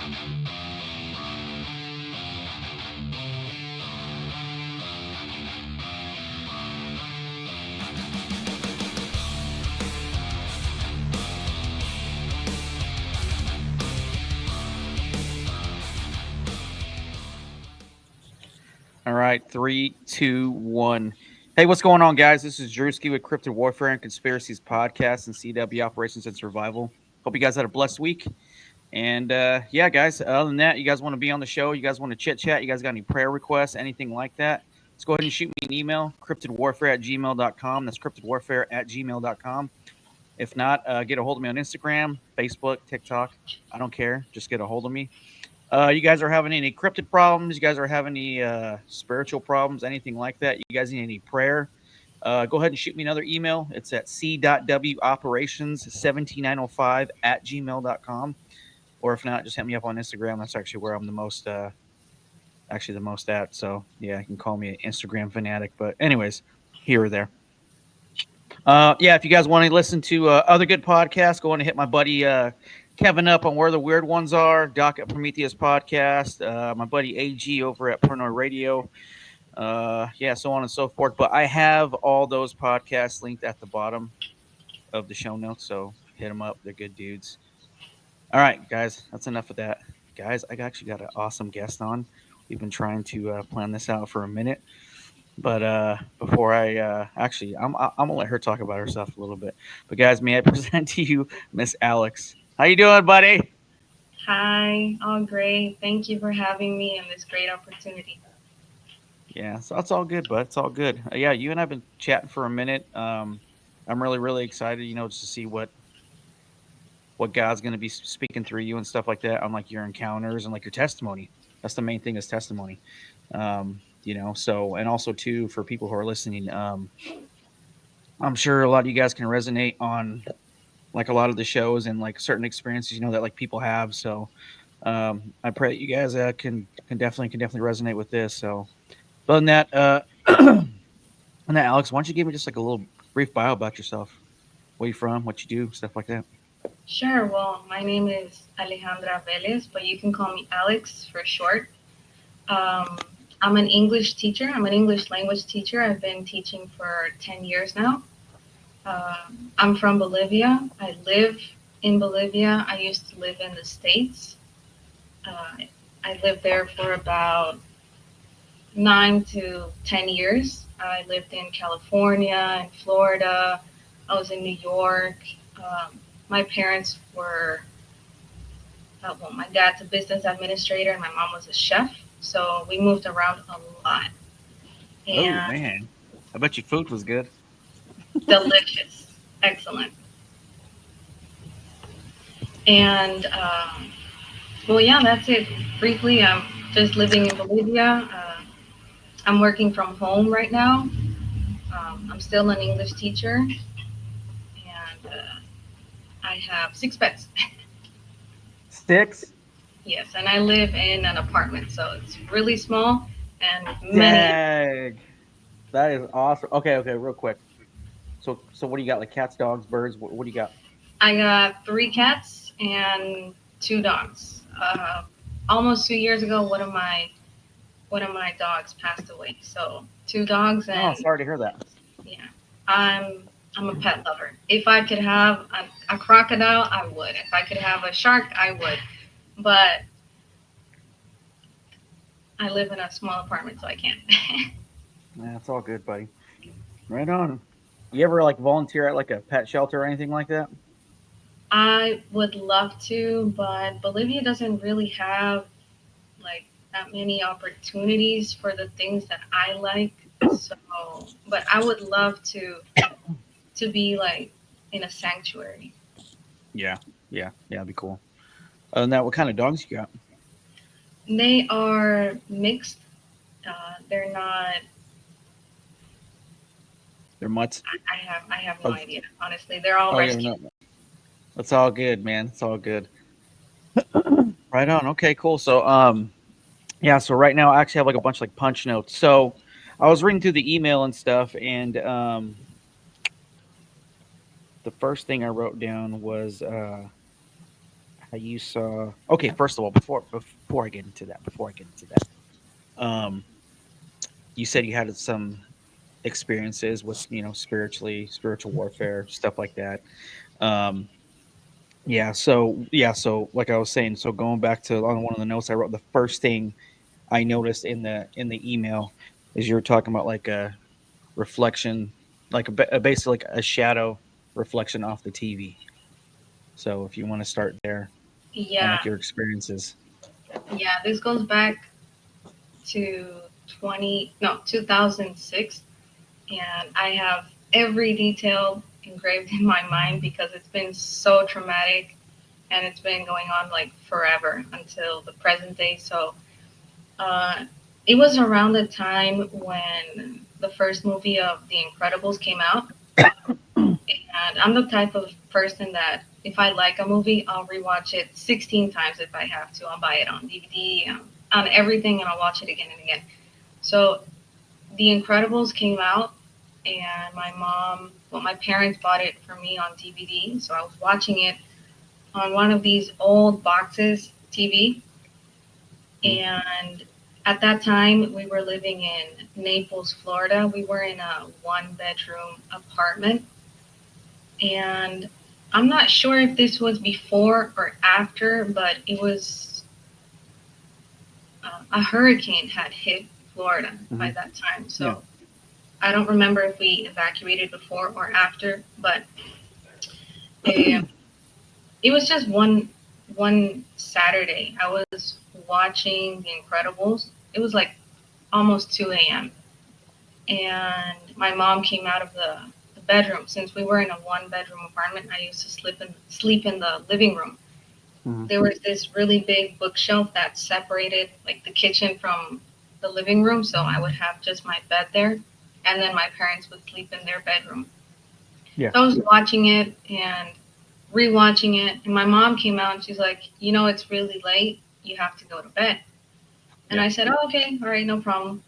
All right, three, two, one. Hey, what's going on, guys? This is Drewski with Cryptid Warfare and Conspiracies Podcast and CW Operations and Survival. Hope you guys had a blessed week. And yeah, guys, other than that, you guys want to be on the show? You guys want to chit chat? You guys got any prayer requests, anything like that? Let's go ahead and shoot me an email, cryptidwarfare@gmail.com. That's cryptidwarfare@gmail.com. If not, get a hold of me on Instagram, Facebook, TikTok. I don't care. Just get a hold of me. You guys are having any cryptid problems? You guys are having any spiritual problems? Anything like that? You guys need any prayer? Go ahead and shoot me another email. It's at c.woperations17905 @gmail.com. Or if not, just hit me up on Instagram. That's actually where I'm the most at. So yeah, you can call me an Instagram fanatic. But anyways, here or there. Yeah, if you guys want to listen to other good podcasts, go on and hit my buddy Kevin up on Where the Weird Ones Are, Doc at Prometheus Podcast, my buddy AG over at Paranoid Radio, yeah, so on and so forth. But I have all those podcasts linked at the bottom of the show notes, so hit them up. They're good dudes. All right, guys, that's enough of that. Guys, I actually got an awesome guest on. We've been trying to plan this out for a minute. But before I actually, I'm gonna let her talk about herself a little bit. But guys, may I present to you Miss Alex? How you doing, buddy? Hi, all great. Thank you for having me and this great opportunity. Yeah, so it's all good, bud. It's all good. Yeah, you and I've been chatting for a minute. I'm really, really excited, just to see what God's gonna be speaking through you and stuff like that on like your encounters and like your testimony. That's the main thing is testimony. So and also too for people who are listening, I'm sure a lot of you guys can resonate on like a lot of the shows and like certain experiences, that like people have. So I pray that you guys can definitely resonate with this. So, other than that, and that Alex, why don't you give me just like a little brief bio about yourself, where you from, what you do, stuff like that. Sure, well, my name is Alejandra Velez, but you can call me Alex for short. Um, I'm an English teacher. I'm an English language teacher. I've been teaching for 10 years now. I'm from Bolivia. I live in Bolivia. I used to live in the States. Uh, I lived there for about 9 to 10 years. I lived in California and Florida. I was in New York. My parents were, well, my dad's a business administrator and my mom was a chef. So we moved around a lot. Oh And man, I bet your food was good. delicious. Excellent. And well, yeah, that's it. Briefly, I'm just living in Bolivia. I'm working from home right now. I'm still an English teacher, and I have 6 pets. Six. Yes, and I live in an apartment, so it's really small and many. Dang, that is awesome. Okay, real quick. So what do you got? Like cats, dogs, birds? What do you got? I got 3 cats and 2 dogs. Almost 2 years ago, one of my dogs passed away. So 2 dogs Oh, and sorry to hear that. yeah, I'm a pet lover. If I could have a crocodile, I would. If I could have a shark, I would. But I live in a small apartment, so I can't. Yeah, it's all good, buddy. Right on. You ever like volunteer at like a pet shelter or anything like that? I would love to, but Bolivia doesn't really have like that many opportunities for the things that I like. So, but I would love to be like in a sanctuary. Yeah, yeah, that'd be cool. Other than that, what kind of dogs you got? They are mixed. They're not. They're mutts. I have no Oh, idea. Honestly, they're all oh yeah, rescue. no, that's all good, man. It's all good. Right on. Okay, cool. So, yeah. So right now, I actually have like a bunch of like punch notes. So, I was reading through the email and stuff, and the first thing I wrote down was you saw. Okay, first of all, before I get into that, um, you said you had some experiences with spiritual warfare, stuff like that. Um, so like I was saying, so going back to on one of the notes I wrote, the first thing I noticed in the email is you were talking about like a reflection, like basically like a shadow reflection off the TV. So if you want to start there on Yeah, like your experiences. yeah. This goes back to 2006, and I have every detail engraved in my mind because it's been so traumatic, and it's been going on like forever until the present day. So uh, it was around the time when the first movie of The Incredibles came out. And I'm the type of person that if I like a movie, I'll rewatch it 16 times if I have to. I'll buy it on DVD, on everything, and I'll watch it again and again. So The Incredibles came out, and my parents bought it for me on DVD. So I was watching it on one of these old boxes TV. Mhm. And at that time, we were living in Naples, Florida. We were in a one-bedroom apartment, and I'm not sure if this was before or after, but it was a hurricane had hit Florida by Mhm. that time. Yeah. So I don't remember if we evacuated before or after, but uh, it was just one Saturday. I was watching The Incredibles. It was like almost 2 a.m. And my mom came out of the bedroom. Since we were in a one-bedroom apartment, I used to sleep in the living room. Mhm. There was this really big bookshelf that separated like the kitchen from the living room, so I would have just my bed there, and then my parents would sleep in their bedroom. Yeah. So I was watching it and rewatching it, and my mom came out and she's like, it's really late. You have to go to bed. And Yeah. I said, oh, okay, all right, no problem.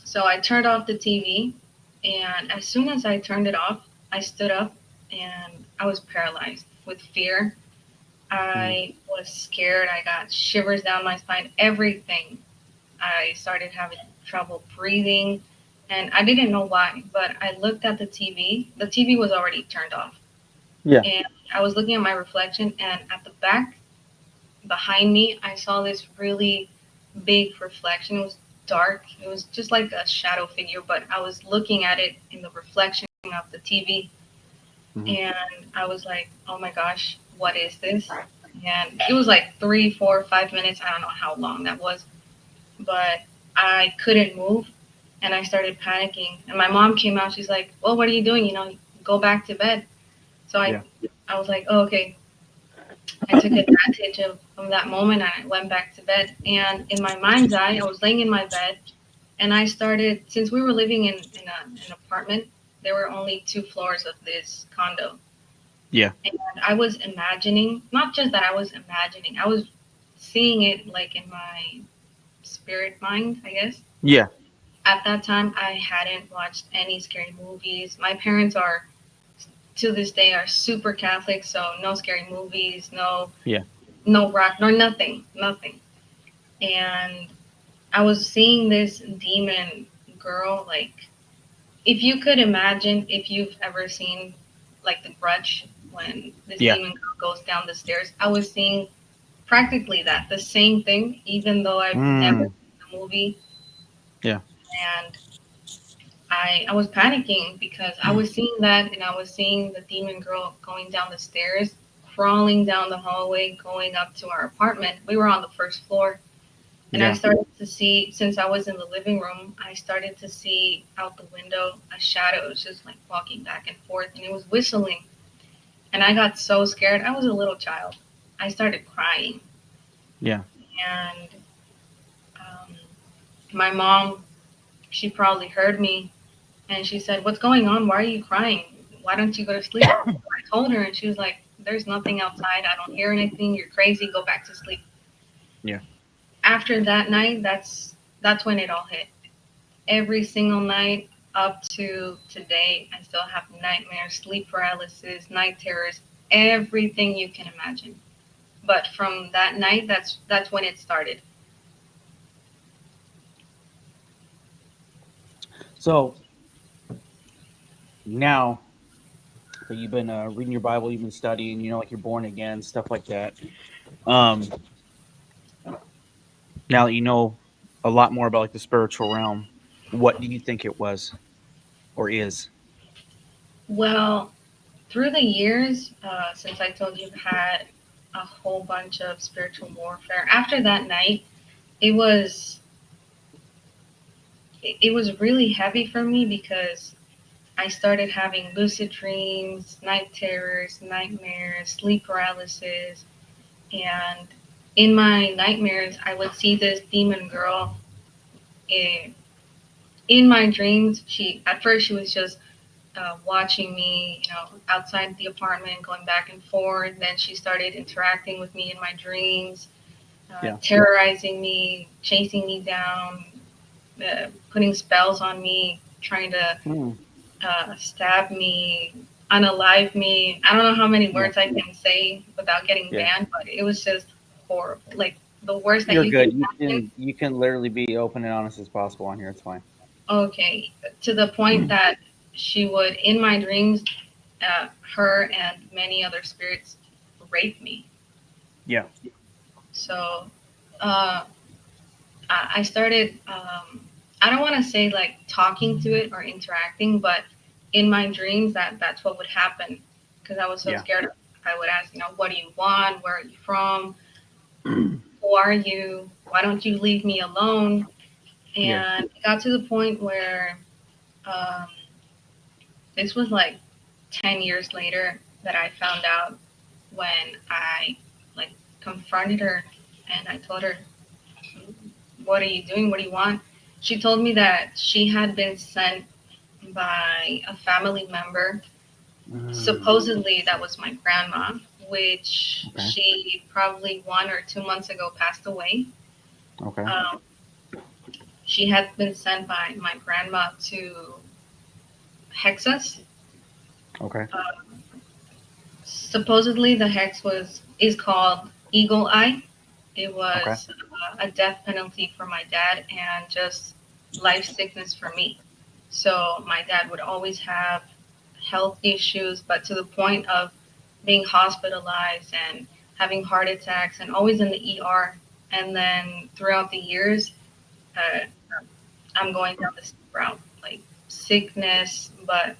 So I turned off the TV, and as soon as I turned it off, I stood up and I was paralyzed with fear. Mhm. I was scared. I got shivers down my spine, everything. I started having trouble breathing, and I didn't know why. But I looked at the TV. The TV was already turned off. Yeah. And I was looking at my reflection, and at the back behind me, I saw this really big reflection. It was dark. It was just like a shadow figure, but I was looking at it in the reflection of the TV, Mhm. and I was like, oh my gosh, what is this? And it was like 3, 4, 5 minutes. I don't know how long that was, but I couldn't move, and I started panicking. And my mom came out. She's like, well, what are you doing? Go back to bed. So Yeah. I was like, oh, okay. I took advantage of that moment and I went back to bed. And in my mind's eye, I was laying in my bed and I started, since we were living in an apartment, there were only 2 floors of this condo. Yeah. And I was imagining, not just that I was imagining, I was seeing it like in my spirit mind, I guess. Yeah. At that time, I hadn't watched any scary movies. My parents are, to this day, are super Catholic, so no scary movies, Yeah. no rock, nor nothing, nothing. And I was seeing this demon girl, like if you could imagine, if you've ever seen like The Grudge when this Yeah. demon girl goes down the stairs, I was seeing practically that, the same thing, even though I've never Mm. seen the movie. Yeah. And I was panicking because I was seeing that and I was seeing the demon girl going down the stairs, crawling down the hallway, going up to our apartment. We were on the first floor. And I Yeah. started to see, since I was in the living room, I started to see out the window a shadow. It was just like walking back and forth and it was whistling. And I got so scared. I was a little child. I started crying. Yeah. And um, my mom, she probably heard me and she said, what's going on? Why are you crying? Why don't you go to sleep? I told her and she was like, there's nothing outside. I don't hear anything. You're crazy. Go back to sleep. Yeah. After that night, that's when it all hit. Every single night up to today, I still have nightmares, sleep paralysis, night terrors, everything you can imagine. But from that night, that's when it started. So now that you've been reading your Bible, you've been studying, like you're born again, stuff like that. Um, Now that you know a lot more about like the spiritual realm, what do you think it was or is? Well, through the years, since I told you I've had a whole bunch of spiritual warfare, after that night, it was it was really heavy for me because I started having lucid dreams, night terrors, nightmares, sleep paralysis, and in my nightmares, I would see this demon girl in, in my dreams. She at first she was just watching me, outside the apartment, going back and forth. Then she started interacting with me in my dreams, Yeah. terrorizing me, chasing me down, putting spells on me, trying to Hmm. stab me, unalive me. I don't know how many Yeah. words I can say without getting Yeah. banned, but it was just horrible. Like the worst that You're you can good. You imagine. can you can literally be open and honest as possible on here. It's fine. Okay, to the point that she would, in my dreams, her and many other spirits rape me. Yeah. So uh, I started, I don't want to say like talking to it or interacting, but in my dreams, that's what would happen because I was so Yeah. scared. I would ask, what do you want? Where are you from? Who are you? Why don't you leave me alone? Yeah. And it got to the point where um, this was like 10 years later that I found out when I like confronted her and I told her, "What are you doing? What do you want?" She told me that she had been sent by a family member. Mm, Supposedly, that was my grandma, which okay. she probably 1 or 2 months ago passed away. Okay. Um, she had been sent by my grandma to hex us. Okay. Uh, Supposedly, the hex is called Eagle Eye. It Okay. was a death penalty for my dad and just life sickness for me. So my dad would always have health issues, but to the point of being hospitalized and having heart attacks and always in the ER. And then throughout the years, uh, I'm going down this route, like sickness, but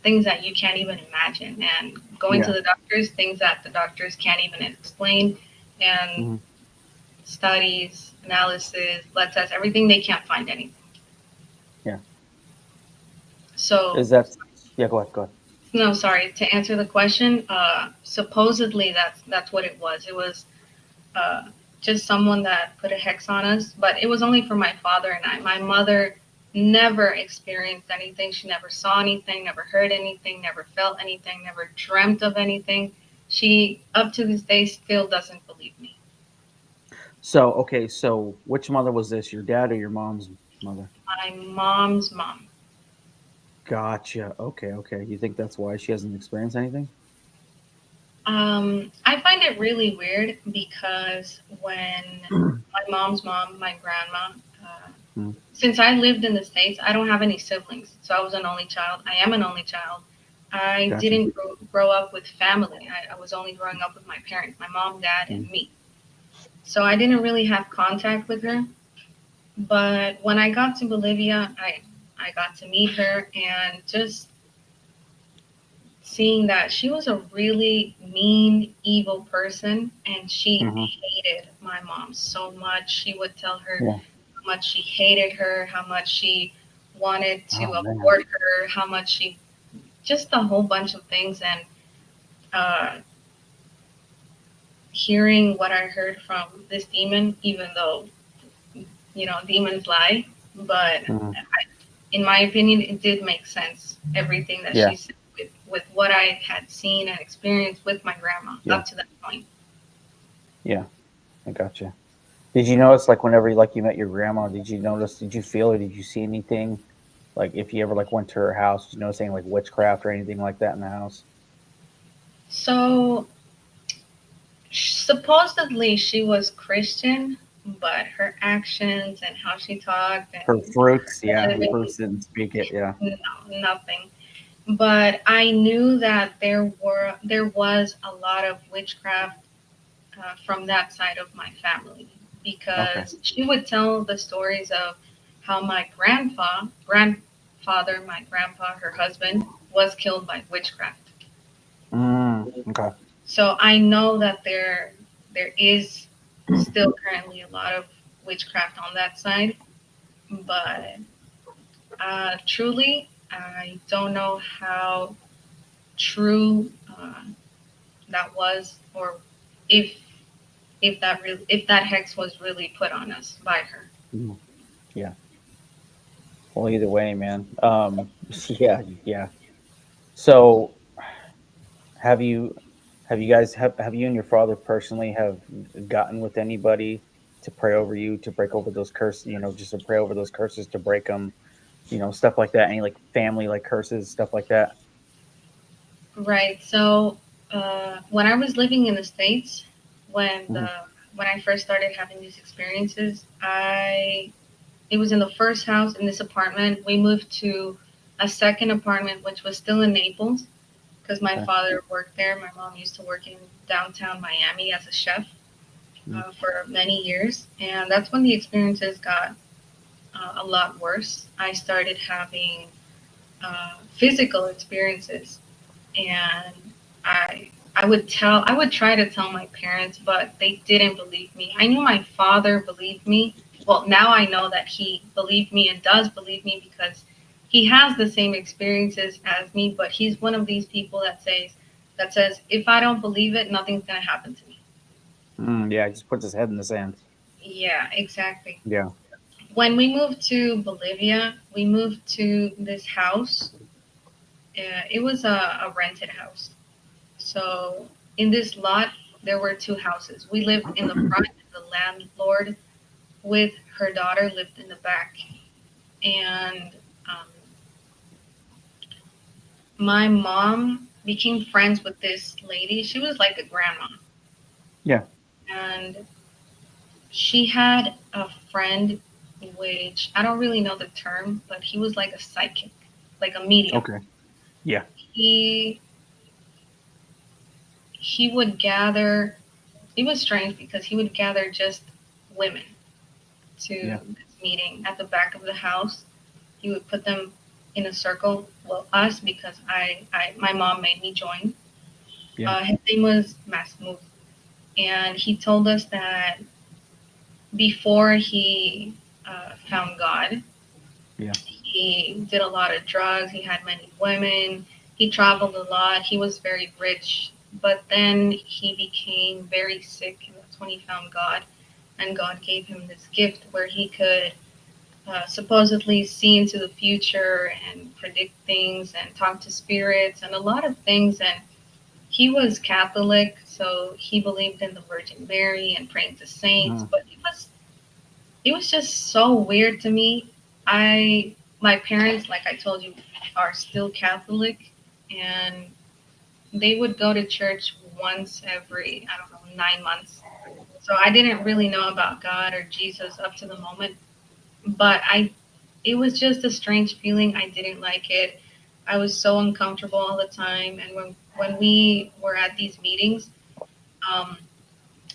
things that you can't even imagine. And going to Yeah. the doctors, things that the doctors can't even explain. And Hmm. studies, analysis, blood tests, everything, they can't find anything. Yeah. So, Is that? Yeah. Go ahead. Go ahead. no, sorry. To answer the question, supposedly that's what it was. It was uh, just someone that put a hex on us, but it was only for my father and I. My mother never experienced anything. She never saw anything, never heard anything, never felt anything, never dreamt of anything. She, up to this day, still doesn't believe me. So okay. So which mother was this? Your dad or your mom's mother? My mom's mom. Gotcha. Okay. Okay. You think that's why she hasn't experienced anything? I find it really weird because when my mom's mom, my grandma, Hmm. since I lived in the States, I don't have any siblings. So I was an only child. I am an only child. I Gotcha. didn't grow up with family. I was only growing up with my parents, my mom, dad, and Hmm. me. So I didn't really have contact with her. But when I got to Bolivia, I got to meet her and just seeing that she was a really mean, evil person, and she Hmm. hated my mom so much. She would tell her Yeah. how much she hated her, how much she wanted to Oh man. abort her, how much she just a whole bunch of things. And uh, hearing what I heard from this demon, even though demons lie, but Hmm. in my opinion, it did make sense. Everything that Yeah. she said with what I had seen and experienced with my grandma Yeah. up to that point. Yeah. I gotcha. Did you notice, like, whenever like you met your grandma, did you notice? Did you feel or did you see anything? Like, if you ever like went to her house, did you notice anything like witchcraft or anything like that in the house? So Supposedly she was Christian, but her actions and how she talked and Her fruits, yeah, her living, fruits didn't speak it. Yeah. no, nothing. But I knew that there was a lot of witchcraft from that side of my family Okay. because she would tell the stories of how my grandfather, my grandpa, her husband, was killed by witchcraft. Okay. So I know that there is still currently a lot of witchcraft on that side, but truly, I don't know how true that was, or if if that hex was really put on us by her. Mhm. Yeah. Well, either way, man. Yeah, yeah. So, have you, have you and your father personally have gotten with anybody to pray over you, to break over those curses? Just to pray over those curses, to break them. Stuff like that. Any like family like curses, stuff like that. Right. So when I was living in the States, when Hmm. the when I first started having these experiences, I it was in the first house in this apartment. We moved to a second apartment, which was still in Naples, because my Okay. father worked there. My mom used to work in downtown Miami as a chef Mm. for many years, and that's when the experiences got a lot worse. I started having physical experiences, and I would try to tell my parents, but they didn't believe me. I knew my father believed me. Well, now I know that he believed me and does believe me because he has the same experiences as me, but he's one of these people that says if I don't believe it, nothing's going to happen to me. Yeah, he just puts his head in the sand. Yeah, exactly. Yeah. When we moved to Bolivia, we moved to this house. It was a rented house. So in this lot, there were two houses. We lived in the front, and the landlord with her daughter lived in the back. And um, my mom became friends with this lady. She was like a grandma. Yeah. And she had a friend, which I don't really know the term, but he was like a psychic, like a medium. Okay. Yeah. He he would gather. It was strange because he would gather just women to Yeah. this meeting at the back of the house. He would put them in a circle. Well, us because my mom made me join. Yeah. His name was Masmouth, and he told us that before he found God, Yeah. he did a lot of drugs. He had many women. He traveled a lot. He was very rich, but then he became very sick, and that's when he found God. And God gave him this gift where he could supposedly see into the future and predict things and talk to spirits and a lot of things. And he was Catholic, so he believed in the Virgin Mary and praying to saints. Mhm. But it was just so weird to me. My parents, like I told you, are still Catholic, and they would go to church once every, I don't know, 9 months. So I didn't really know about God or Jesus up to the moment, but it was just a strange feeling. I didn't like it. I was so uncomfortable all the time. And when we were at these meetings, um,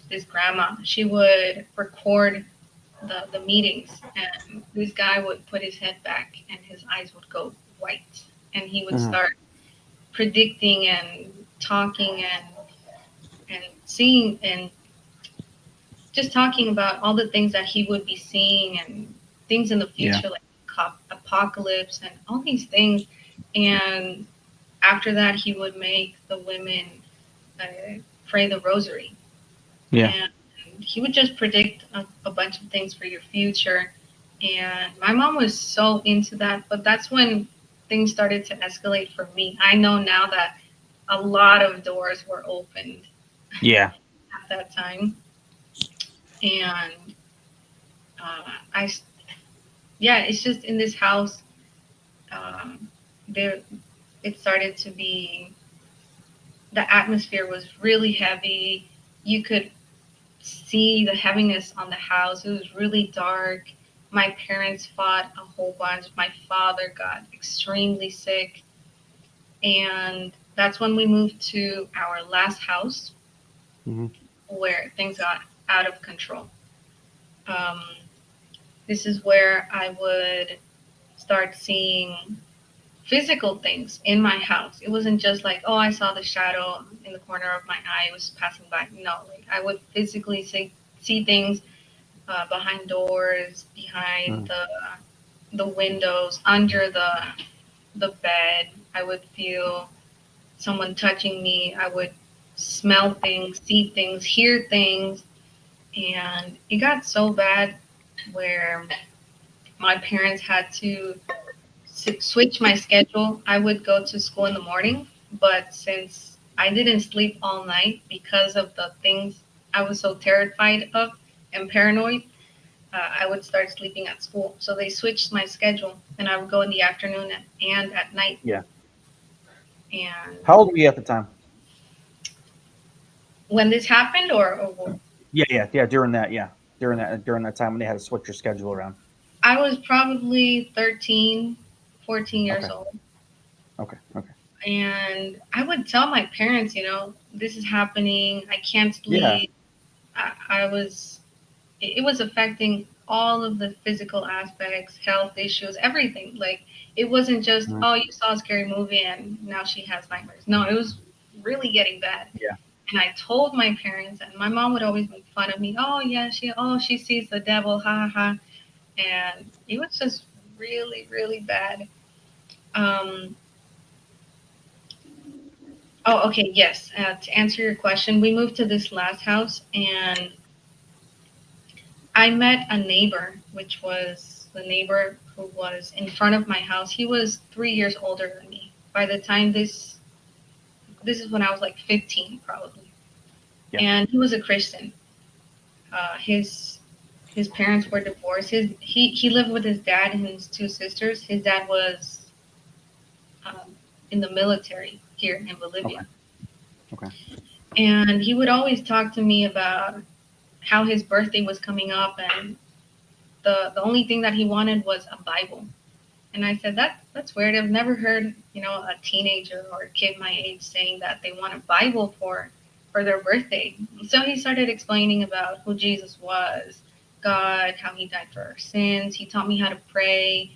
this grandma, she would record the meetings, and this guy would put his head back and his eyes would go white, and he would Mhm. start predicting and talking and seeing and just talking about all the things that he would be seeing and things in the Yeah. future, like apocalypse and all these things. And after that, he would make the women pray the rosary. Yeah. And he would just predict a bunch of things for your future. And my mom was so into that, but that's when things started to escalate for me. I know now that a lot of doors were opened Yeah. at that time. And I yeah, it's just in this house. Um, there, it started to be the atmosphere was really heavy. You could see the heaviness on the house. It was really dark. My parents fought a whole bunch. My father got extremely sick. And that's when we moved to our last house Hmm. where things got out of control. Um, this is where I would start seeing physical things in my house. It wasn't just like, oh, I saw the shadow in the corner of my eye, it was passing by. No, like I would physically see things behind doors, behind Mm. the windows, under the bed. I would feel someone touching me. I would smell things, see things, hear things, and it got so bad where my parents had to switch my schedule. I would go to school in the morning, but since I didn't sleep all night because of the things I was so terrified of and paranoid, I would start sleeping at school. So they switched my schedule, and I would go in the afternoon and at night. Yeah. And How old were you at the time? when this happened, or Yeah, yeah, yeah. During that time when they had to switch your schedule around. I was probably 13, 14 years Okay, old. okay, okay. And I would tell my parents, this is happening. I can't Yeah. sleep. I was, it was affecting all of the physical aspects, health issues, everything. Like, it wasn't just, Mhm. oh, you saw a scary movie and now she has nightmares. No, it was really getting bad. Yeah, And I told my parents, and my mom would always make fun of me. Oh, yeah, she sees the devil, ha ha ha. And it was just really, really bad. Um, oh, okay, yes. To answer your question, we moved to this last house, and I met a neighbor, which was the neighbor who was in front of my house. He was 3 years older than me. By the time this is when I was like 15, probably, yeah. and he was a Christian. His parents were divorced. He lived with his dad and his two sisters. His dad was in the military here in Bolivia, Okay, okay. and he would always talk to me about how his birthday was coming up, and the only thing that he wanted was a Bible. And I said, that's weird. I've never heard, a teenager or a kid my age saying that they want a Bible for their birthday. So he started explaining about who Jesus was, God, how he died for our sins. He taught me how to pray.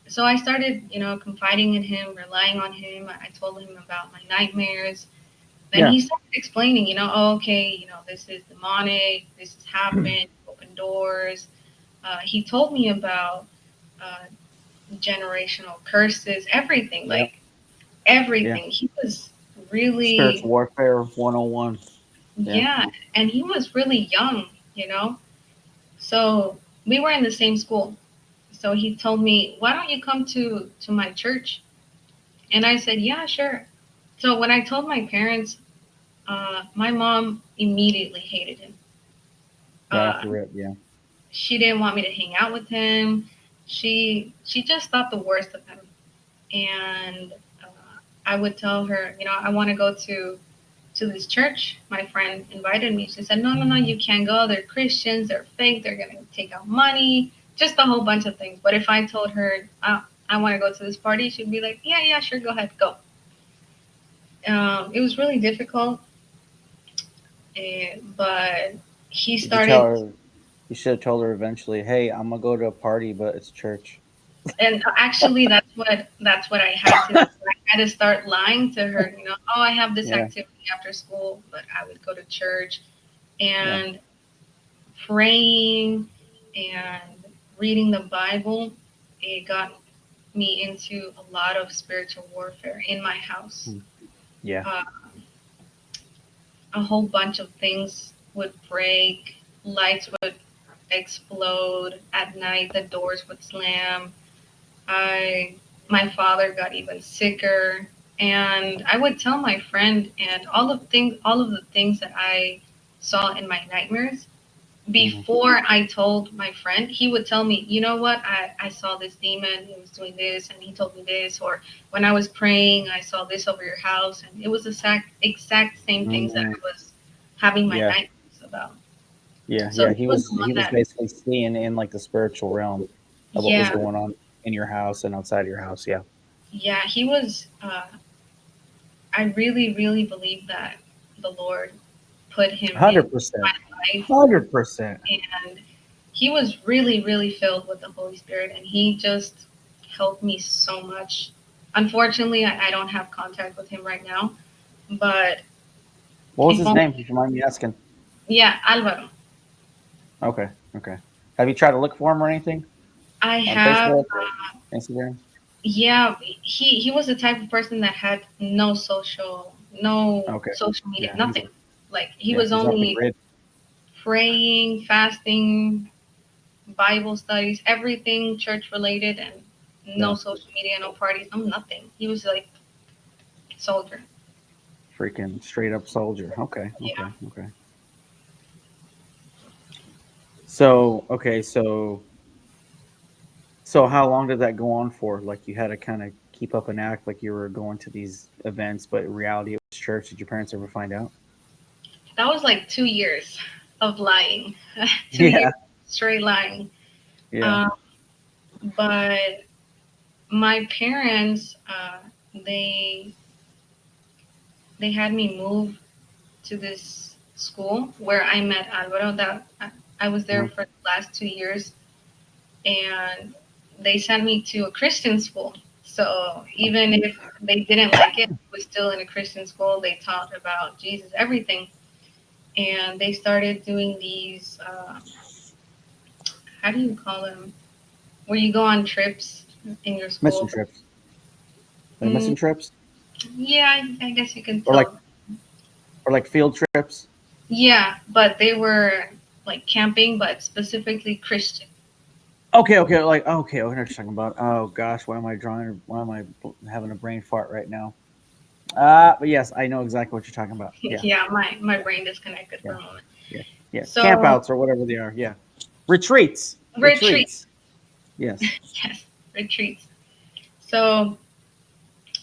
So I started, confiding in him, relying on him. I told him about my nightmares. Then Yeah, he started explaining, oh, okay, this is demonic, this has happened, open doors. He told me about uh, generational curses, everything, yeah, like yeah. everything. He was Spiritual really, warfare 101. Yeah, yeah, and he was really young. So we were in the same school. So he told me, "Why don't you come to my church?" And I said, "Yeah, sure." So when I told my parents, my mom immediately hated him. right Uh, off the rip. Yeah, she didn't want me to hang out with him. She just thought the worst of him. And I would tell her, I want to go to this church. My friend invited me. She said, no, no, no, you can't go. They're Christians. They're fake. They're gonna take out money. Just a whole bunch of things. But if I told her I want to go to this party, she'd be like, yeah, yeah, sure, go ahead, go. It was really difficult, but he did you tell started. her? You should have told her eventually. Hey, I'm gonna go to a party, but it's church. And actually, that's what I had to do. I had to start lying to her. Oh, I have this Yeah, activity after school, but I would go to church yeah. and praying and reading the Bible. It got me into a lot of spiritual warfare in my house. Mm. Yeah, Uh, a whole bunch of things would break, lights would explode at night, the doors would slam. I My father got even sicker, and I would tell my friend, and all of the things that I saw in my nightmares. hmm, Before I told my friend, he would tell me, you know what, I saw this demon, he was doing this, and he told me this, or when I was praying, I saw this over your house, and it was the exact same things that mm, I was having my yeah, night. about. Yeah, So yeah. he was the He one was that, basically seeing in like the spiritual realm of what was yeah, going on in your house and outside of your house. Yeah. yeah, he was. I really, really believe that the Lord put him in 100%. my life, 100%. and he was really, really filled with the Holy Spirit, and he just helped me so much. Unfortunately, I don't have contact with him right now, but What was if his only, name, if you mind me asking? yeah, Alvaro. Okay, okay. Have you tried to look for him or anything I on have, Facebook or Instagram? yeah, he was the type of person that had no Okay. social media, Yeah, nothing. Like he yeah, was he's off the only grid. praying, fasting, Bible studies, everything church related, and no Yeah, social media, no parties, no nothing. He was like soldier. freaking straight up soldier. Okay, Yeah, okay, okay. So, okay, so how long did that go on for? Like you had to kind of keep up and act like you were going to these events, but in reality it was church. Did your parents ever find out? that was like 2 years of lying, 2 years Yeah, straight lying. yeah. Um, but my parents, they they had me move to this school where I met Alvaro. That I was there Mhm. for the last 2 years, and they sent me to a Christian school. So even if they didn't like it, I was still in a Christian school. They taught about Jesus, everything, and they started doing these. How do you call them? Where you go on trips in your Mission school. trips. Like Mm, mission trips? yeah, I guess you can Or like tell. or like field trips? Yeah, but they were like camping, but specifically Christian. Okay, okay, like okay, I know what you're talking about. Oh gosh, why am I drawing? Why am I having a brain fart right now? But yes, I know exactly what you're talking about. Yeah, Yeah, my brain disconnected for yeah, a moment. yeah, yeah. So Campouts or whatever they are. Yeah, retreats, retreat, retreats. Yes. yes, retreats. So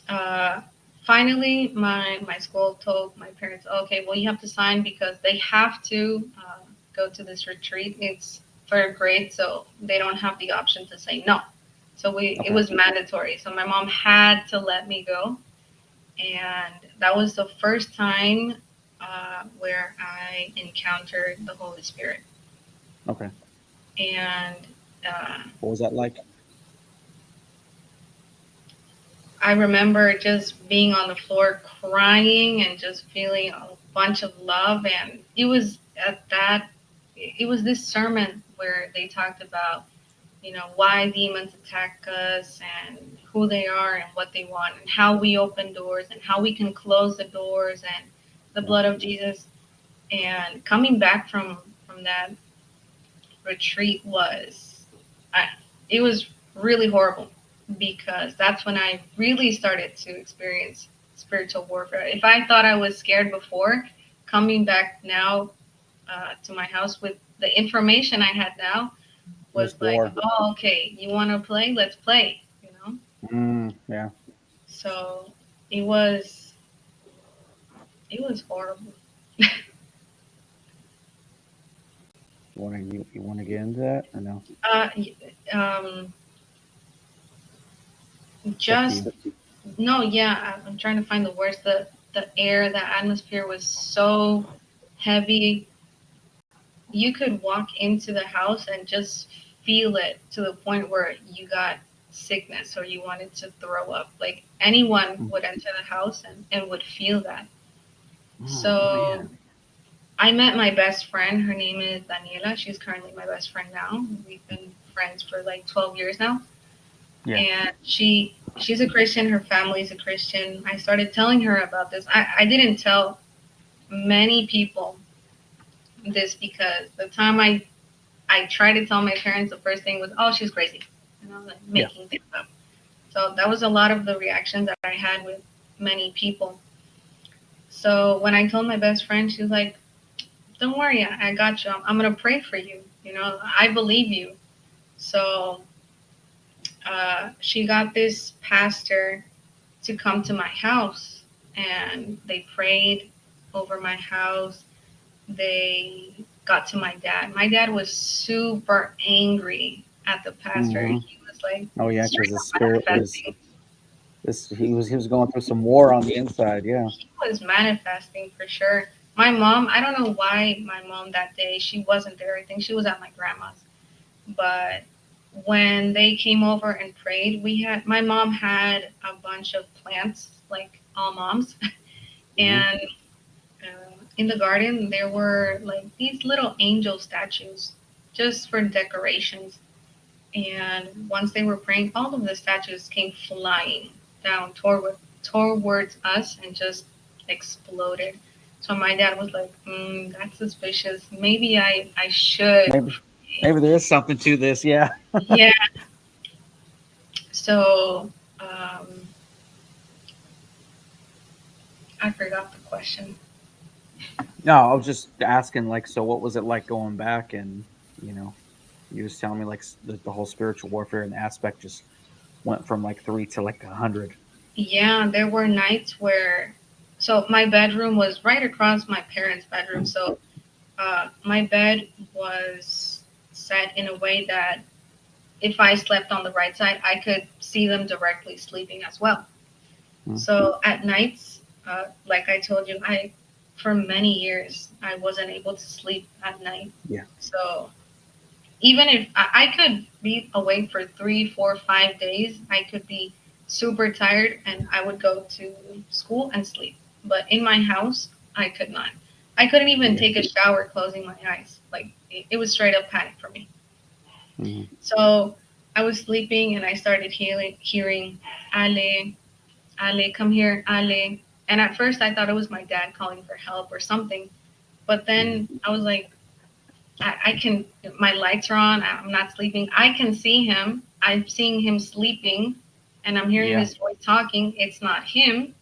uh, finally, my school told my parents, okay, well, you have to sign because they have to go to this retreat. It's for a grade, so they don't have the option to say no. So it Okay. was mandatory. So my mom had to let me go, and that was the first time where I encountered the Holy Spirit. Okay. And uh, What was that like? I remember just being on the floor crying and just feeling a bunch of love. And it was at that, it was this sermon where they talked about, why demons attack us and who they are and what they want and how we open doors and how we can close the doors and the Yeah. blood of Jesus. And coming back from that retreat I, it was really horrible because that's when I really started to experience spiritual warfare. If I thought I was scared before, coming back now to my house with the information I had now It was was like, war. oh, okay, you want to play? Let's play. Yeah. So it was it was horrible. You want to get into that or no? Uh, um, It's up to just you. no, yeah. I'm trying to find the words. The air, the atmosphere was so heavy. You could walk into the house and just feel it to the point where you got sickness or you wanted to throw up. Like anyone Mm. would enter the house and would feel that. Oh So man. I met my best friend. Her name is Daniela. She's currently my best friend now. We've been friends for like 12 years now. Yeah. And she's a Christian. Her family's a Christian. I started telling her about this. I didn't tell many people this because the time I tried to tell my parents, the first thing was, "Oh, she's crazy," like Yeah. making things up. So that was a lot of the reactions that I had with many people. So when I told my best friend, she was like, "Don't worry, I got you. I'm gonna pray for you. I believe you." So she got this pastor to come to my house, and they prayed over my house. they got to my dad. My dad was super angry at the pastor. Hmm. He was like Oh yeah, straight because the up spirit was manifesting. this. He was going through some war on the inside. Yeah. He was manifesting for sure. My mom, I don't know why my mom that day, she wasn't there. I think she was at my grandma's. But when they came over and prayed, we had my mom had a bunch of plants, like all moms, Hmm. and in the garden there were like these little angel statues just for decorations. And once they were praying, all of the statues came flying down towards us and just exploded. So my dad was like, "That's suspicious. Maybe I should Maybe pray." maybe there is something to this. Yeah. Yeah. So um, I forgot the question. No, I was just asking, like, so what was it like going back, and you know, you was telling me like the whole spiritual warfare and aspect just went from like three to like 100. Yeah, there were nights where, so my bedroom was right across my parents' bedroom. So my bed was set in a way that if I slept on the right side, I could see them directly sleeping as well. Mm. So at nights, like I told you, I for many years I wasn't able to sleep at night. Yeah. So even if I could be awake for 3, 4, 5 days, I could be super tired and I would go to school and sleep. But in my house, I could not. I couldn't even Yeah. take a shower closing my eyes. Like it was straight up panic for me. Hmm. So I was sleeping and I started hearing Ale, Ale, come here, Ale. And at first I thought it was my dad calling for help or something. But Hmm. then I was like, I can, my lights are on, I'm not sleeping. I can see him. I'm seeing him sleeping and I'm hearing Yeah. his voice talking. It's not him.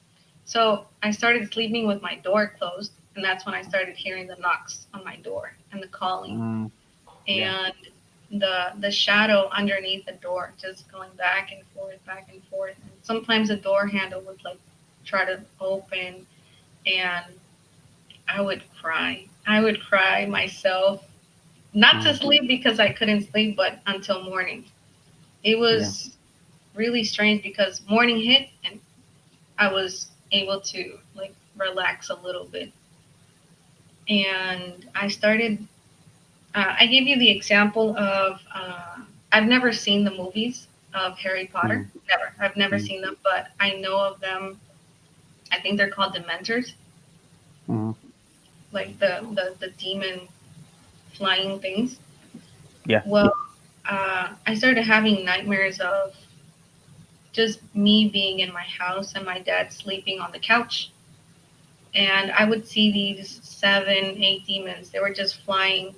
So I started sleeping with my door closed. And that's when I started hearing the knocks on my door and the calling. Mm. Yeah. And the shadow underneath the door just going back and forth, back and forth. And sometimes the door handle would like try to open and I would cry. I would cry myself, not to Mm. sleep because I couldn't sleep, but until morning. It Yeah. was really strange because morning hit and I was able to like relax a little bit. And I started, I gave you the example of, I've never seen the movies of Harry Potter. Mm. Never. I've never Mm. seen them, but I know of them. I think they're called Dementors, Mm. like the demon flying things. Yeah. Well, I started having nightmares of just me being in my house and my dad sleeping on the couch. And I would see these 7, 8 demons. They were just flying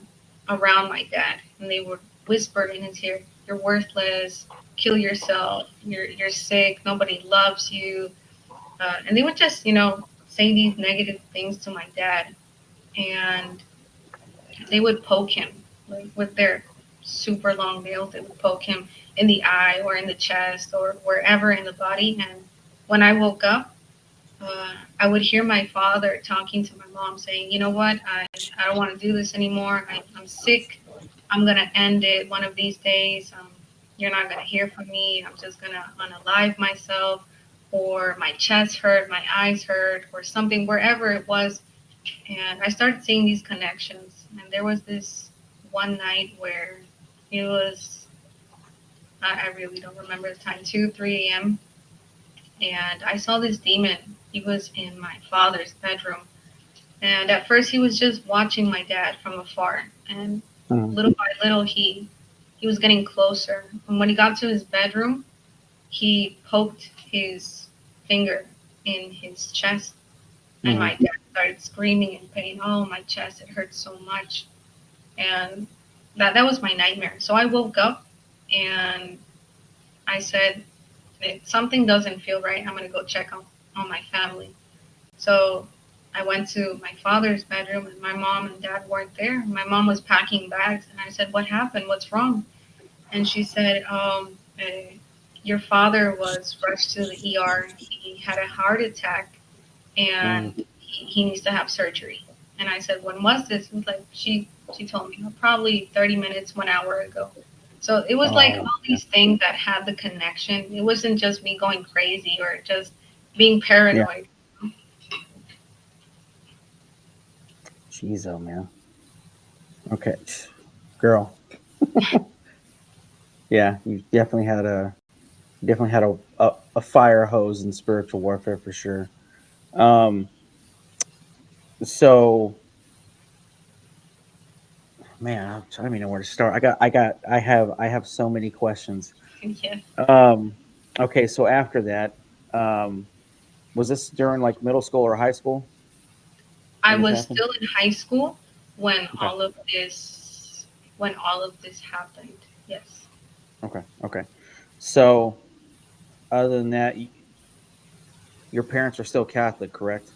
around my dad, and they would whisper in his ear, "You're worthless. Kill yourself. You're sick. Nobody loves you." And they would just, say these negative things to my dad, and they would poke him like with their super long nails. They would poke him in the eye or in the chest or wherever in the body. And when I woke up, I would hear my father talking to my mom saying, "You know what? I don't want to do this anymore. I'm sick. I'm going to end it one of these days. You're not going to hear from me. I'm just going to unalive myself, or my chest hurt, my eyes hurt, or something," wherever it was. And I started seeing these connections. And there was this one night where it was, I really don't remember the time, 2, 3 a.m. And I saw this demon. He was in my father's bedroom. And at first he was just watching my dad from afar. And Mm. little by little he was getting closer. And when he got to his bedroom, he poked his finger in his chest. And Mm. my dad started screaming in pain. "Oh, my chest, it hurts so much." And that was my nightmare. So I woke up and I said, if something doesn't feel right, I'm gonna go check on my family. So I went to my father's bedroom and my mom and dad weren't there. My mom was packing bags and I said, "What happened? What's wrong?" And she said, your father was rushed to the ER. He had a heart attack and Mm. he needs to have surgery. And I said, when was this? It was like, she told me, probably 30 minutes, 1 hour ago. So it was like Oh, all yeah. these things that had the connection. It wasn't just me going crazy or just being Yeah. paranoid. Jeez, oh man. Okay, girl. Yeah, you definitely had a fire hose in spiritual warfare for sure. Um, so man, I don't even know where to start. I have so many questions. Yes. Um, okay, so after that, um, was this during like middle school or high school I when this was happened? still in high school when Okay, all of this happened. Yes. okay, okay. So other than that, your parents are still Catholic, correct?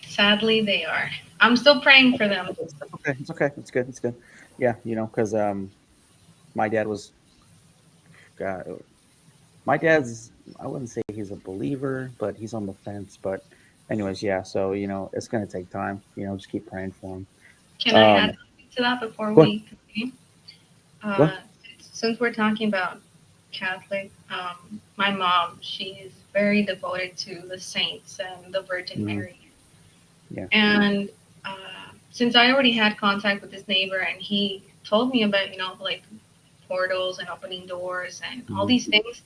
Sadly, they are. I'm still praying for Okay, them. that's okay. It's okay. It's good. It's good. Yeah, because my dad was, God, my dad's. I wouldn't say he's a believer, but he's on the fence. But, anyways, yeah. So it's gonna take time. Just keep praying for him. Can I add Um, something to that before go ahead. we continue? Go Uh, ahead. since we're talking about Catholic, my mom, she is very devoted to the saints and the Virgin Mhm. Mary. Yeah. And since I already had contact with this neighbor and he told me about, like portals and opening doors and all Mhm. these things,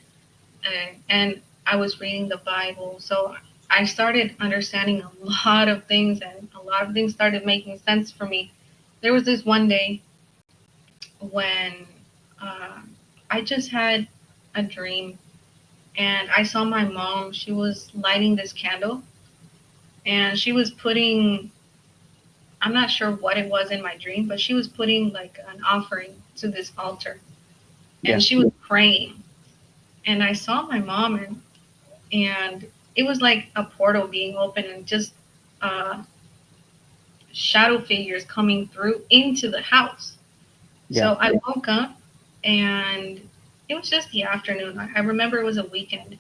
and I was reading the Bible. So I started understanding a lot of things, and a lot of things started making sense for me. There was this one day when uh, I just had a dream, and I saw my mom. She was lighting this candle, and she was putting, I'm not sure what it was in my dream, but she was putting like an offering to this altar, and Yeah. she was praying. And I saw my mom, and it was like a portal being open, and just uh, shadow figures coming through into the house. Yeah. So I woke up, and it was just the afternoon. I remember it was a weekend,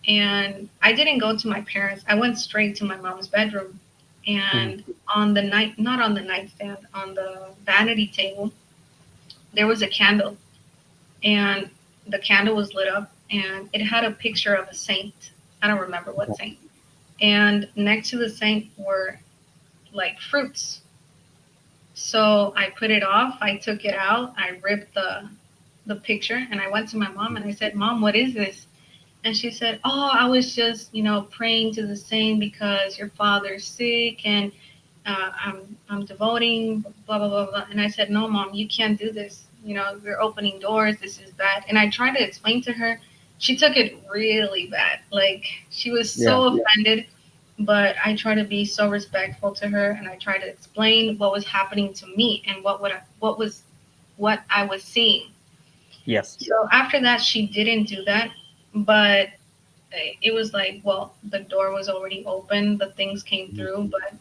and I didn't go to my parents. I went straight to my mom's bedroom, Mhm. and on the night, not on the nightstand, on the vanity table, there was a candle, and the candle was lit up, and it had a picture of a saint. I don't remember what Okay. saint. And next to the saint were like fruits. So I put it off. I took it out. I ripped the picture, and I went to my mom and I said, "Mom, what is this?" And she said, "Oh, I was just, praying to the saint because your father's sick, and I'm devoting, blah blah blah blah." And I said, "No, Mom, you can't do this. You're opening doors. This is bad." And I tried to explain to her. She took it really bad. Like she was Yeah. so offended. But I try to be so respectful to her, and I try to explain what was happening to me and what I was seeing. Yes. So after that, she didn't do that, but it was like, well, the door was already open, the things came Mhm. through, but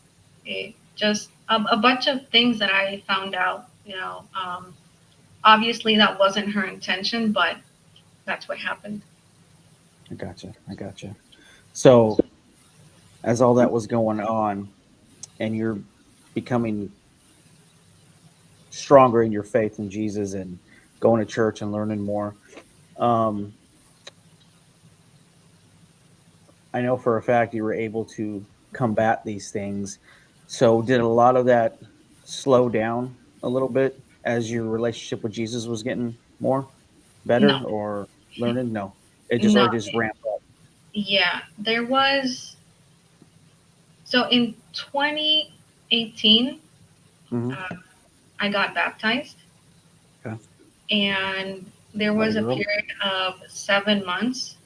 it just a bunch of things that I found out. Obviously that wasn't her intention, but that's what happened. I gotcha. I gotcha. So as all that was going on, and you're becoming stronger in your faith in Jesus and going to church and learning more. Um, I know for a fact you were able to combat these things. So, did a lot of that slow down a little bit as your relationship with Jesus was getting more better No, or learning? No, it just no, or just ramped up. yeah, there was. So in 2018, Hmm. uh, I got baptized, Okay, and there way was to a go. period of 7 months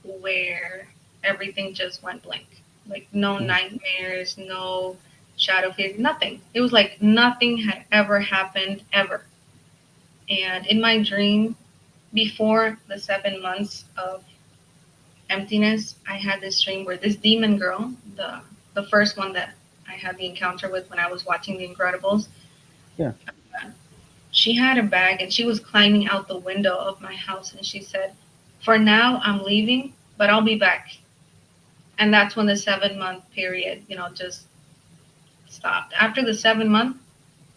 where everything just went blank. Like no Mhm. nightmares, no shadow fears, nothing. It was like nothing had ever happened ever. And in my dream, before the 7 months of emptiness, I had this dream where this demon girl, the first one that I had the encounter with when I was watching The Incredibles, Yeah, she had a bag and she was climbing out the window of my house, and she said, "For now, I'm leaving, but I'll be back." And that's when the 7 month period, just stopped. After the 7 month,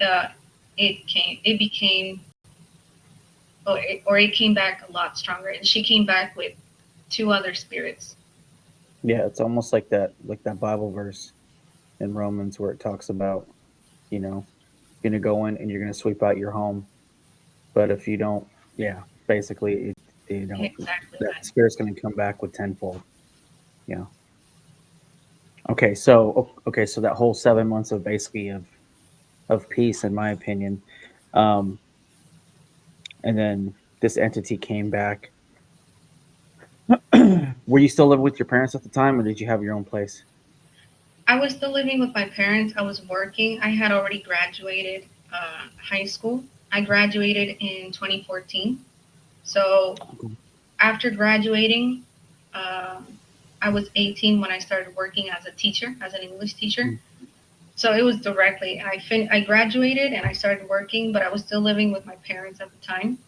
uh, it became, or it came back a lot stronger, and she came back with two other spirits. Yeah, it's almost like that Bible verse in Romans where it talks about, you know, you're gonna go in and you're gonna sweep out your home, but if you don't, yeah, basically, you know, Exactly that that. spirit's gonna come back with tenfold. Yeah. Okay, so that whole 7 months of basically of peace, in my opinion, um, and then this entity came back. Were you still living with your parents at the time, or did you have your own place? I was still living with my parents. I was working. I had already graduated high school. I graduated in 2014. So Okay. after graduating, um, I was 18 when I started working as a teacher, as an English teacher. Mm, So it was directly. I graduated and I started working, but I was still living with my parents at the time.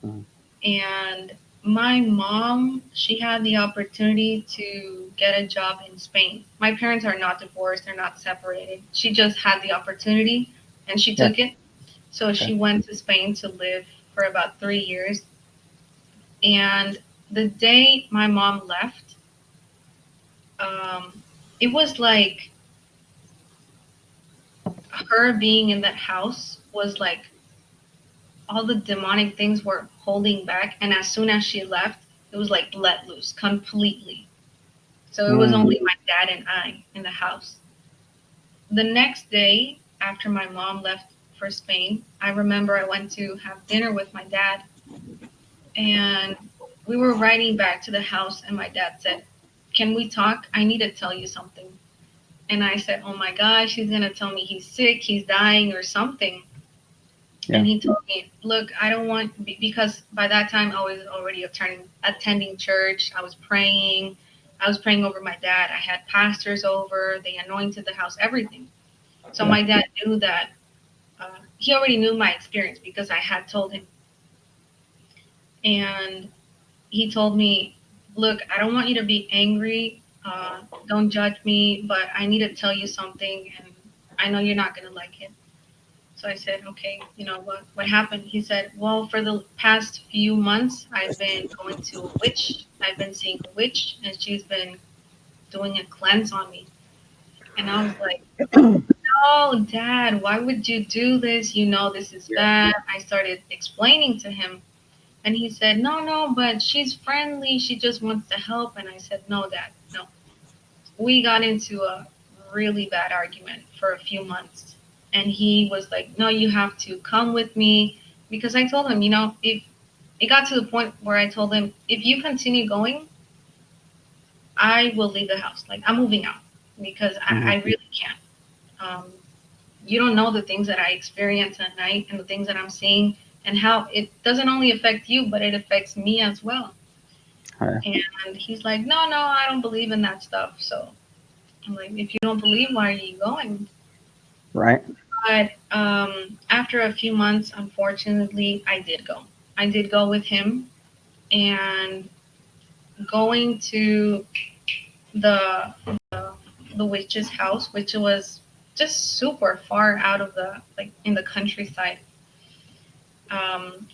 mm, And my mom, she had the opportunity to get a job in Spain. My parents are not divorced, they're not separated. She just had the opportunity and she yeah. took it. So Okay. she went to Spain to live for about 3 years. And the day my mom left, um, it was like her being in that house was like all the demonic things were holding back. And as soon as she left, it was like let loose completely. So it was Mm, only my dad and I in the house. The next day, after my mom left for Spain, I remember I went to have dinner with my dad, and we were riding back to the house, and my dad said, "Can we talk? I need to tell you something." And I said, "Oh my gosh, he's gonna tell me he's sick, he's dying, or something." yeah. And he told me, "Look, I don't want," because by that time I was already attending church. I was praying over my dad. I had pastors over. They anointed the house, everything. So Yeah. my dad knew that. He already knew my experience because I had told him. And he told me, "Look, I don't want you to be angry. Don't judge me, but I need to tell you something, and I know you're not gonna like it." So I said, "Okay, you know what happened?" He said, "Well, for the past few months, I've been going to a witch. I've been seeing a witch, and she's been doing a cleanse on me." And I was like, "No, Dad, why would you do this? You know this is bad." I started explaining to him, and he said, "No, no, but she's friendly. She just wants to help." And I said, "No, Dad, no." We got into a really bad argument for a few months. And he was like, "No, you have to come with me." Because I told him, if it got to the point where I told him, "If you continue going, I will leave the house. Like, I'm moving out because I Hmm. really can't. Um, you don't know the things that I experience at night and the things that I'm seeing and how it doesn't only affect you, but it affects me as well." And he's like, "No, no, I don't believe in that stuff." So I'm like, "If you don't believe, why are you going?" Right. But after a few months, unfortunately, I did go. I did go with him, and going to the the, the witch's house, which was just super far out of the like in the countryside. Um,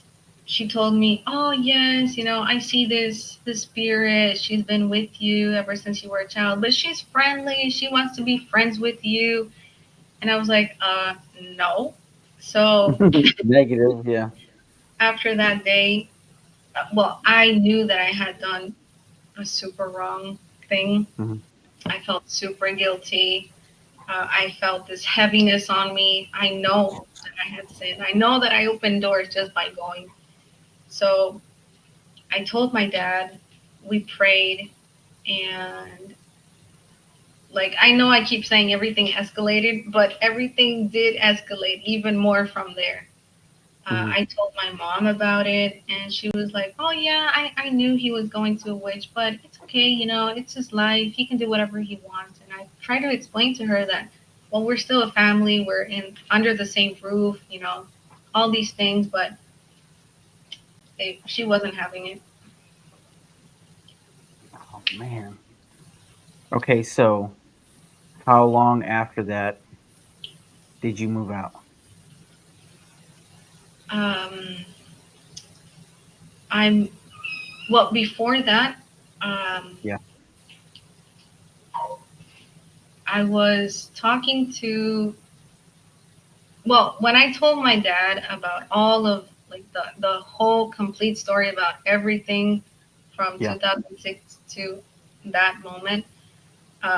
she told me, "Oh yes, I see this spirit. She's been with you ever since you were a child, but she's friendly. She wants to be friends with you." And I was like, no." So Negative. Yeah. after that day, well, I knew that I had done a super wrong thing. Hmm. I felt super guilty. I felt this heaviness on me. I know that I had sinned. I know that I opened doors just by going. So I told my dad, we prayed, and like I know I keep saying everything escalated, but everything did escalate even more from there. Hmm. I told my mom about it, and she was like, "Oh, yeah, I knew he was going to a witch, but it's okay, it's his life. He can do whatever he wants." And I tried to explain to her that, well, we're still a family, we're in under the same roof, all these things, but she wasn't having it. Oh man. Okay, so how long after that? did you move out? Um, I'm well before that. Um, Yeah. I was talking to well when I told my dad about all of like the whole complete story about everything from Yeah. 2006 to that moment,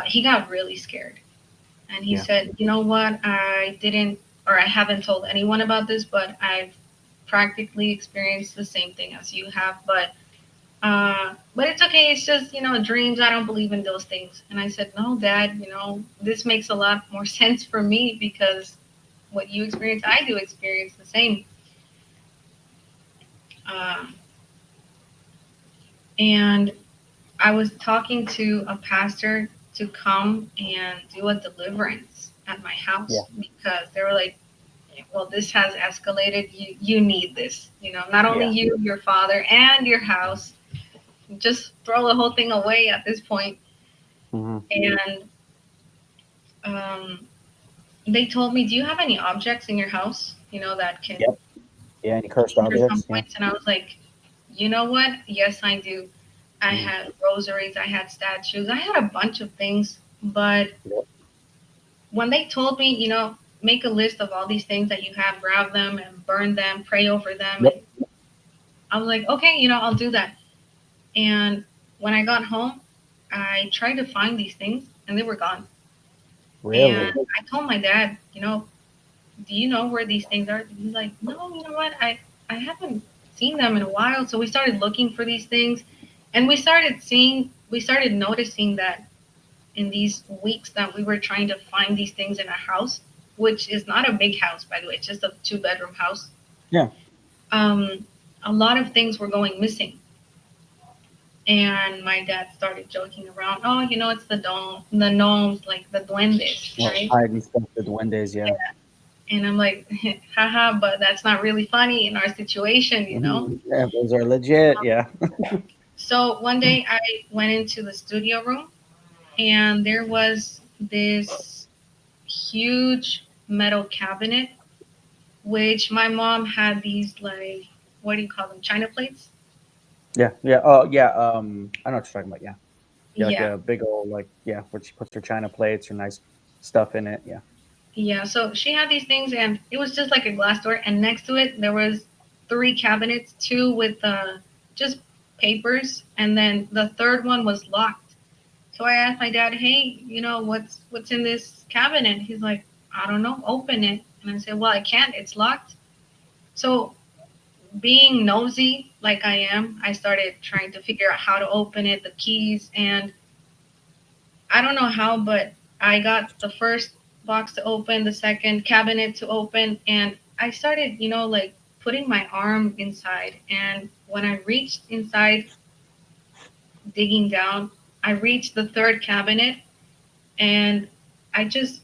he got really scared and he Yeah. said, "You know what? I didn't or I haven't told anyone about this, but I've practically experienced the same thing as you have, but it's okay. It's just, dreams. I don't believe in those things." And I said, "No, Dad, this makes a lot more sense for me because what you experience, I do experience the same." Uh, and I was talking to a pastor to come and do a deliverance at my Yeah. house because they were like, well, this has escalated. You need this. Not only Yeah. you, your father, and your house. Just throw the whole thing away at this point. Hmm. And um, they told me, "Do you have any objects in your house, that can Yep. Yeah. Any cursed trigger some objects? Yeah. points?" And I was like, "You know what? Yes, I do. I Hmm. had rosaries, I had statues, I had a bunch of things. But Yep. when they told me, make a list of all these things that you have, grab them and burn them, pray over them," and Yep. I was like, "Okay, I'll do that." And when I got home, I tried to find these things, and they were gone. And Really? I told my dad, "Do you know where these things are?" He's like, "No, you know what? I haven't seen them in a while." So we started looking for these things, and we started noticing that in these weeks that we were trying to find these things in a house, which is not a big house, by the way, it's just a 2-bedroom house. Yeah. Um, a lot of things were going missing. And my dad started joking around, "Oh, it's the gnomes, like the duendes, Well, right?" hiding stuff with Wendy's. Yeah. And I'm like, haha, but that's not really funny in our situation. Mhm. Yeah. Those are legit. Yeah. So one day I went into the studio room and there was this huge metal cabinet, which my mom had these, like, what do you call them? China plates? Yeah. Yeah. Oh, yeah. I know what you're talking about. Yeah. Yeah. Like Yeah. a big old, like, yeah, where she puts her china plates or nice stuff in it. Yeah. Yeah. So she had these things and it was just like a glass door. And next to it, there was 3 cabinets, two with just papers. And then the third one was locked. So I asked my dad, "Hey, what's in this cabinet?" He's like, "I don't know. Open it." And I said, "Well, I can't. It's locked." So being nosy like I am, I started trying to figure out how to open it, the keys, and I don't know how, but I got the first box to open, the second cabinet to open, and I started, like putting my arm inside. And when I reached inside, digging down, I reached the third cabinet and I just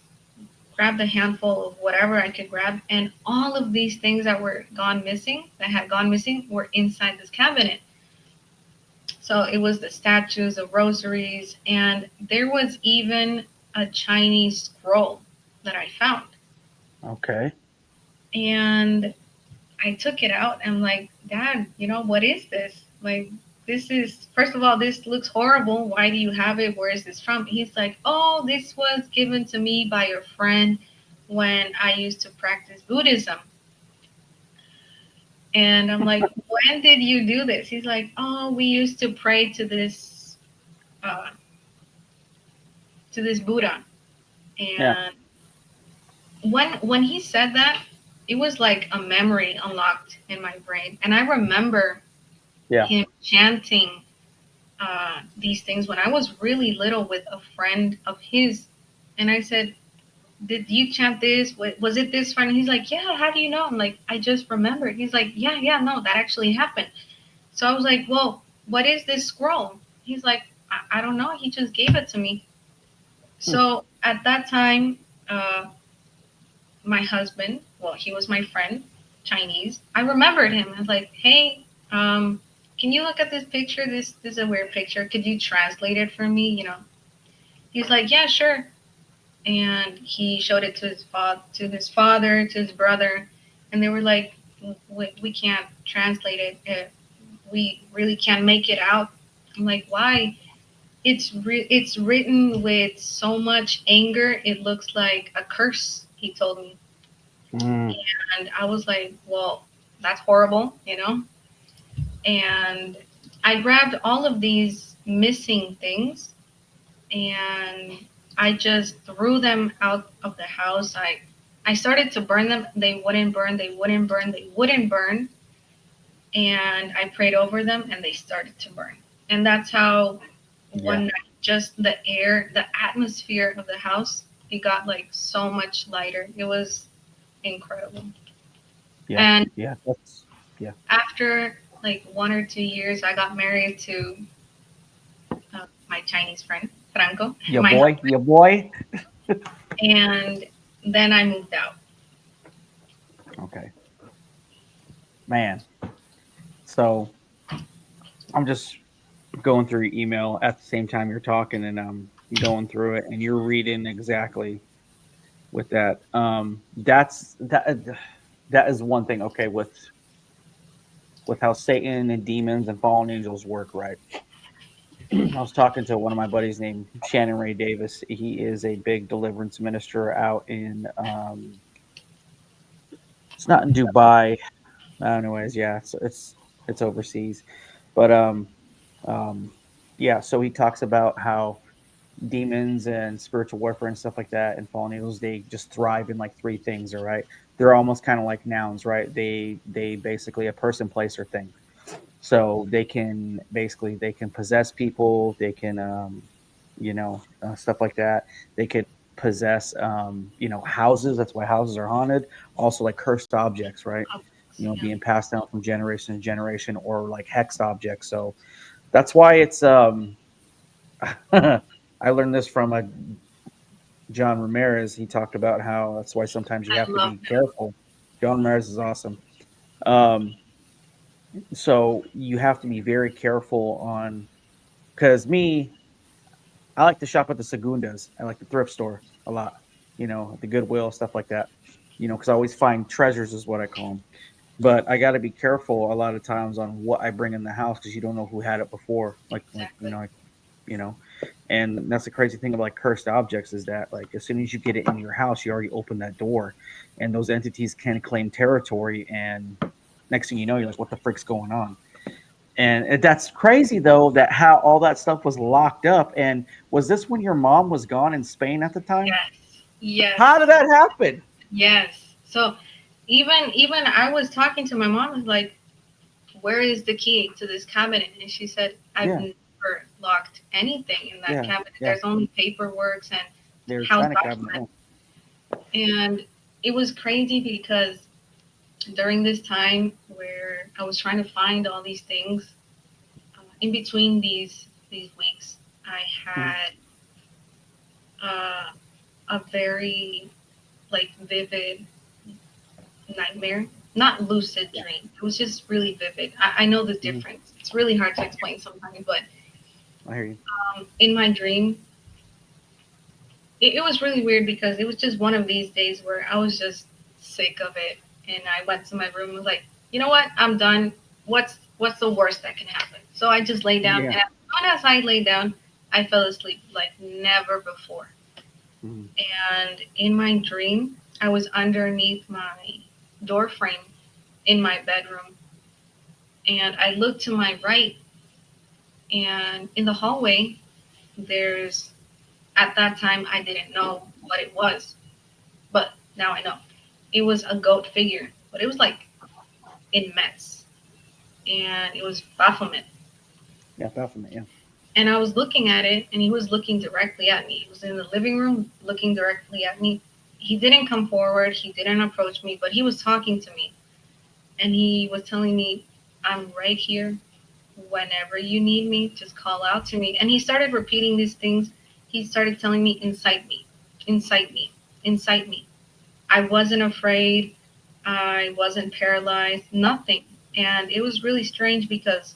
grabbed a handful of whatever I could grab, and all of these things that had gone missing, were inside this cabinet. So it was the statues, the rosaries, and there was even a Chinese scroll that I found. Okay. And I took it out and I'm like, "Dad, what is this? Like, this is, first of all, this looks horrible. Why do you have it? Where is this from?" He's like, "Oh, this was given to me by your friend when I used to practice Buddhism." And I'm like, "When did you do this?" He's like, "Oh, we used to pray uh, to this Buddha." Yeah. And when he said that, it was like a memory unlocked in my brain, and I remember Yeah. him chanting these things when I was really little with a friend of his. And I said, "Did you chant this? Was it this friend?" And he's like, "Yeah, how do you know?" I'm like, "I just remembered." He's like, "Yeah, yeah, no, that actually happened." So I was like, "Well, what is this scroll?" He's like, I don't know. He just gave it to me." Hmm. So at that time, uh, my husband, well, he was my friend, Chinese. I remembered him. I was like, "Hey, can you look at this picture? This is a weird picture. Could you translate it for me?" He's like, "Yeah, sure." and he showed it to his father, to his brother, and they were like, we can't translate it. We really can't make it out. I'm like, why? It's written with so much anger. It looks like a curse. He told me, Mm, and I was like, well, that's horrible. And I grabbed all of these missing things and I just threw them out of the house. I started to burn them. They wouldn't burn. They wouldn't burn. They wouldn't burn. And I prayed over them, and they started to burn. And that's how yeah, one night, just the air, the atmosphere of the house, it got like so much lighter. It was incredible. yeah, And yeah. That's yeah. after like 1 or 2 years, I got married to my Chinese friend Franco, Your my boy, your boy. and then I moved out. Okay, man. So I'm just going through your email at the same time you're talking, and I'm going through it, and you're reading exactly with that. That is one thing. Okay, with how Satan and demons and fallen angels work, right? I was talking to one of my buddies named Shannon Ray Davis. He is a big deliverance minister out in it's not in Dubai. Anyways, yeah, it's overseas. But um yeah, so he talks about how demons and spiritual warfare and stuff like that and fallen angels, they just thrive in like three things, all right? They're almost kind of like nouns, right? They basically a person, place, or thing. So they can possess people, they can stuff like that. They could possess houses. That's why houses are haunted. Also like cursed objects, right? Yeah, Being passed down from generation to generation, or like hexed objects. So that's why it's I learned this from a John Ramirez. He talked about how that's why sometimes you have I to love be him. careful. John Ramirez is awesome. Um, so you have to be very careful on, because me, I like to shop at the Segundas. I like the thrift store a lot. The Goodwill, stuff like that. Because I always find treasures, is what I call them. But I got to be careful a lot of times on what I bring in the house, because you don't know who had it before. Exactly. You know, and that's the crazy thing about like cursed objects, is that like as soon as you get it in your house, you already open that door, and those entities can claim territory. And next thing you know, you're like, what the frick's going on? And that's crazy though, that how all that stuff was locked up. And was this when your mom was gone in Spain at the time? Yes. Yes. How did that happen? Yes. So even I was talking to my mom, I was like, where is the key to this cabinet? And she said, I've Yeah, never locked anything in that yeah, cabinet. yeah. There's only paperwork and They're house China cabinet. documents. And it was crazy because during this time where I was trying to find all these things, in between these weeks, I Yeah. had a very like vivid nightmare, not lucid Yeah. dream. It was just really vivid. I know the Mhm. difference. It's really hard to explain sometimes, but I hear you. in my dream, it was really weird because it was just one of these days where I was just sick of it, and I went to my room and was like, you know what, I'm done. What's the worst that can happen? So I just lay down, Yeah. and as soon as I lay down, I fell asleep like never before. Mhm. And in my dream, I was underneath my door frame in my bedroom, and I looked to my right, and in the hallway, there's at that time I didn't know what it was, but now I know. It was a goat figure, but it was like immense, and it was Baphomet. Yeah, Baphomet. Yeah. And I was looking at it, and he was looking directly at me. He was in the living room looking directly at me. He didn't come forward, he didn't approach me, but he was talking to me, and he was telling me, I'm right here. Whenever you need me, just call out to me. And he started repeating these things. He started telling me, incite me, incite me, incite me. I wasn't afraid. I wasn't paralyzed, nothing. And it was really strange because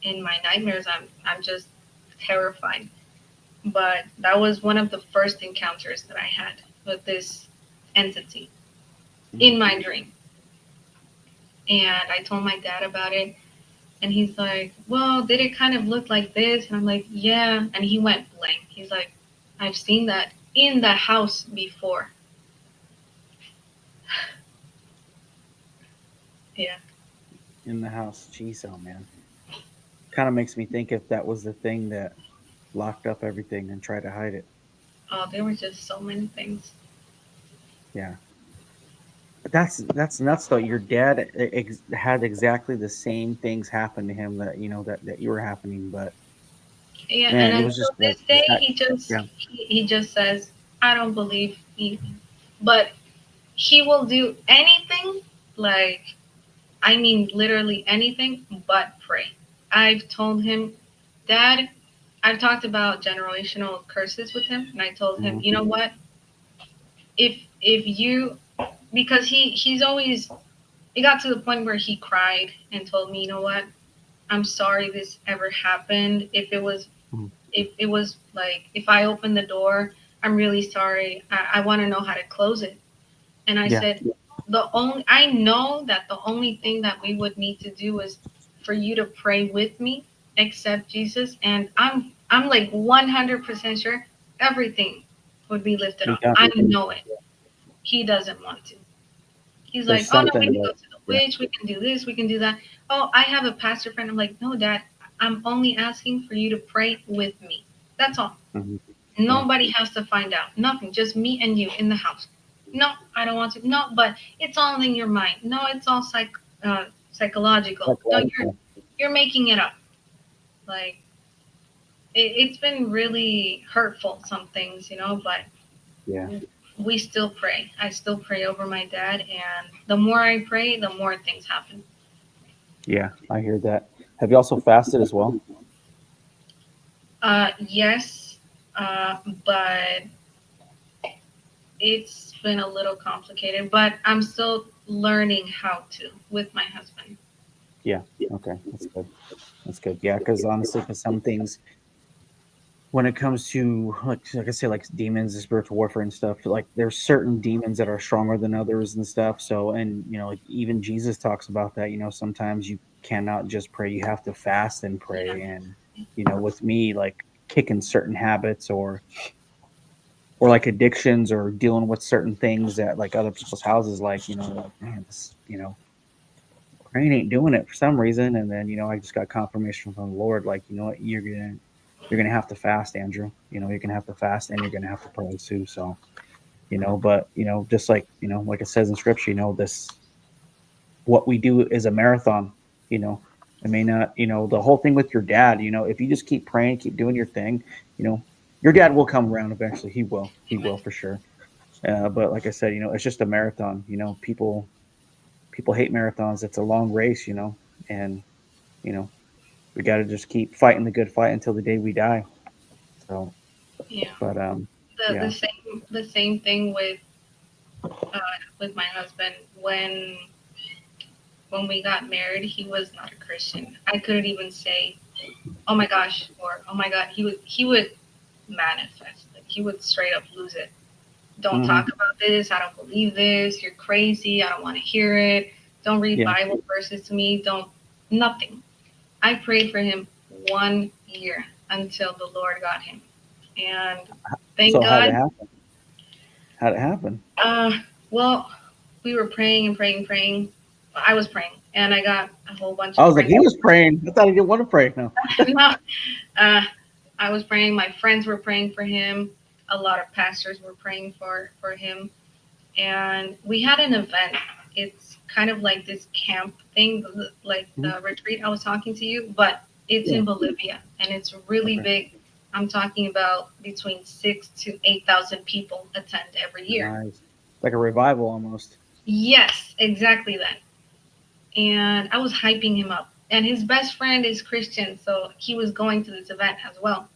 in my nightmares, I'm just terrified. But that was one of the first encounters that I had with this entity Mm. in my dream. And I told my dad about it. And he's like, well, did it kind of look like this? And I'm like, yeah. And he went blank. He's like, I've seen that in the house before. Yeah. In the house. Jeez, oh man. Kind of makes me think if that was the thing that locked up everything and tried to hide it. Oh, there were just so many things. Yeah. But that's nuts though. Your dad had exactly the same things happen to him that that you were happening, but Yeah, and man, it was until just like this day, that. Yeah. he just says, I don't believe you. But he will do anything, like, I mean, literally anything but pray. I've told him, Dad, I've talked about generational curses with him, and I told him, Mhm. you know what? If you, because he's always, it got to the point where he cried and told me, you know what? I'm sorry this ever happened. Mhm. If it was like, if I open the door, I'm really sorry. I want to know how to close it. And I Yeah. said, I know that the only thing that we would need to do is for you to pray with me, accept Jesus, and I'm like 100% sure everything would be lifted Be off. done. I know it. He doesn't want to. He's like, There's oh no, we something can go that to the yeah. witch, we can do this, we can do that. Oh, I have a pastor friend. I'm like, no, Dad, I'm only asking for you to pray with me. That's all. Mhm. Yeah. Nobody has to find out. Nothing. Just me and you in the house. No, I don't want to. No, but it's all in your mind. No, it's all psychological. No, Psychological. you're making it up. Like it's been really hurtful some things, but Yeah. we still pray. I still pray over my dad, and the more I pray, the more things happen. Yeah. I hear that. Have you also fasted as well? Yes, but it's been a little complicated. But I'm still learning how to with my husband. Yeah. Okay. That's good. That's good. Yeah, because honestly, for some things, when it comes to like I say, like demons and spiritual warfare and stuff, like there's certain demons that are stronger than others and stuff. So, and like even Jesus talks about that. Sometimes you cannot just pray; you have to fast and Yeah, pray. And with me, like kicking certain habits or like addictions or dealing with certain things at like other people's houses, like like man, this praying ain't doing it for some reason. And then, I just got confirmation from the Lord, like, you know what, you're gonna have to fast, Andrew. You're gonna have to fast and you're gonna have to pray too. So, but just like it says in scripture, this what we do is a marathon, you know. It may not, the whole thing with your dad, if you just keep praying, keep doing your thing, you know, your dad will come around eventually. He will. He will for sure. But like I said, it's just a marathon. People hate marathons. It's a long race, and you know, we got to just keep fighting the good fight until the day we die. So, yeah. but The yeah, same thing uh, with my husband when we got married. He was not a Christian. I couldn't even say, "Oh my gosh," or "Oh my God." He would manifest. Like he would straight up lose it. Don't hmm talk about this. I don't believe this. You're crazy. I don't want to hear it. Don't read yeah. Bible verses to me. Don't nothing. I prayed for him 1 year until the Lord got him, and thank So how did it God. happen? How did it happen? Uh, well, we were praying and praying and praying. I was praying, and I got a whole bunch I of was like, friends. he was praying. I thought he didn't want to pray. No. No, uh, I was praying. My friends were praying for him. A lot of pastors were praying for him, and we had an event. It's kind of like this camp thing, like Mhm. the retreat I was talking to you, but it's Yeah. in Bolivia, and it's really Okay. big. I'm talking about between 6 to 8,000 people attend every year. Nice. Like a revival almost. Yes, exactly that. And I was hyping him up. And his best friend is Christian, so he was going to this event as well.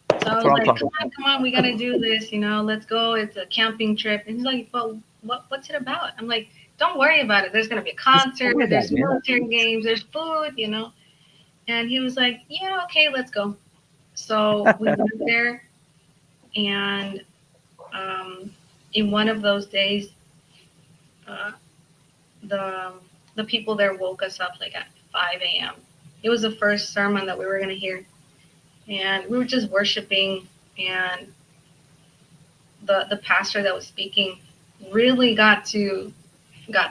So I That's was what I'm like, talking about. come on, we gotta do this, let's go. It's a camping trip. And he's like, well, what's it about? I'm like, don't worry about it. There's gonna be a Just concert, don't worry about there's it, man. military games, there's food. And he was like, yeah, okay, let's go. So we went there. And um, in one of those days, uh, the the people there woke us up like at 5 a.m. It was the first sermon that we were going to hear, and we were just worshiping, and the pastor that was speaking really got to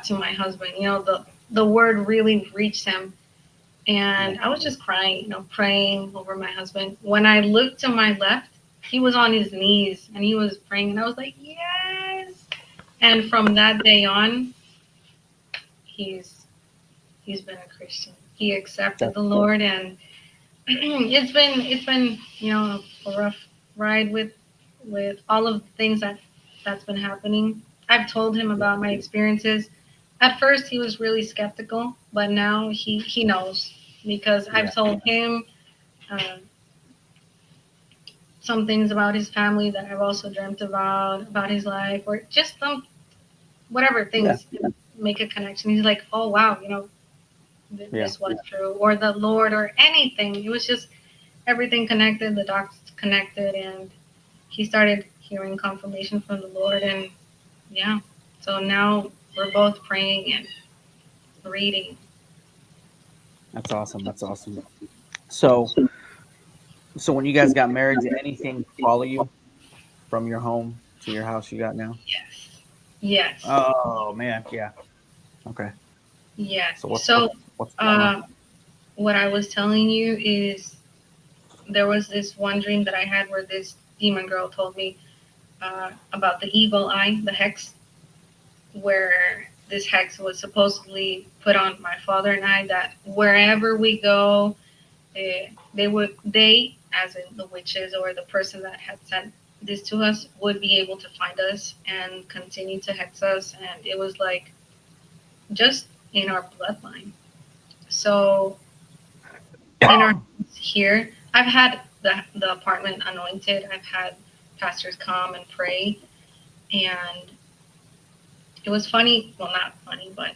my husband. The word really reached him, and I was just crying, praying over my husband. When I looked to my left, he was on his knees and he was praying, and I was like, yes. And from that day on, he's he's been a Christian. He accepted That's the Lord, and it's been a rough ride with all of the things that's been happening. I've told him about my experiences. At first, he was really skeptical, but now he knows because yeah, I've told him uh, some things about his family that I've also dreamt about his life, or just some whatever yeah, things make a connection. He's like, oh wow, yeah. this was true, or the Lord, or anything. It was just everything connected. The dots connected, and he started hearing confirmation from the Lord, and yeah. So now we're both praying and reading. That's awesome. That's awesome. So, so when you guys got married, did anything follow you from your home to your house you got now? Yes. Yes. Oh man, yeah. Okay. Yes. So So, what's going on? uh, what I was telling you is there was this one dream that I had where this demon girl told me about the evil eye, the hex, where this hex was supposedly put on my father and I, that wherever we go, they, as in the witches or the person that had sent this to us, would be able to find us and continue to hex us. And it was like just in our bloodline. So in our here, I've had the apartment anointed. I've had pastors come and pray, and it was funny. Well, not funny, but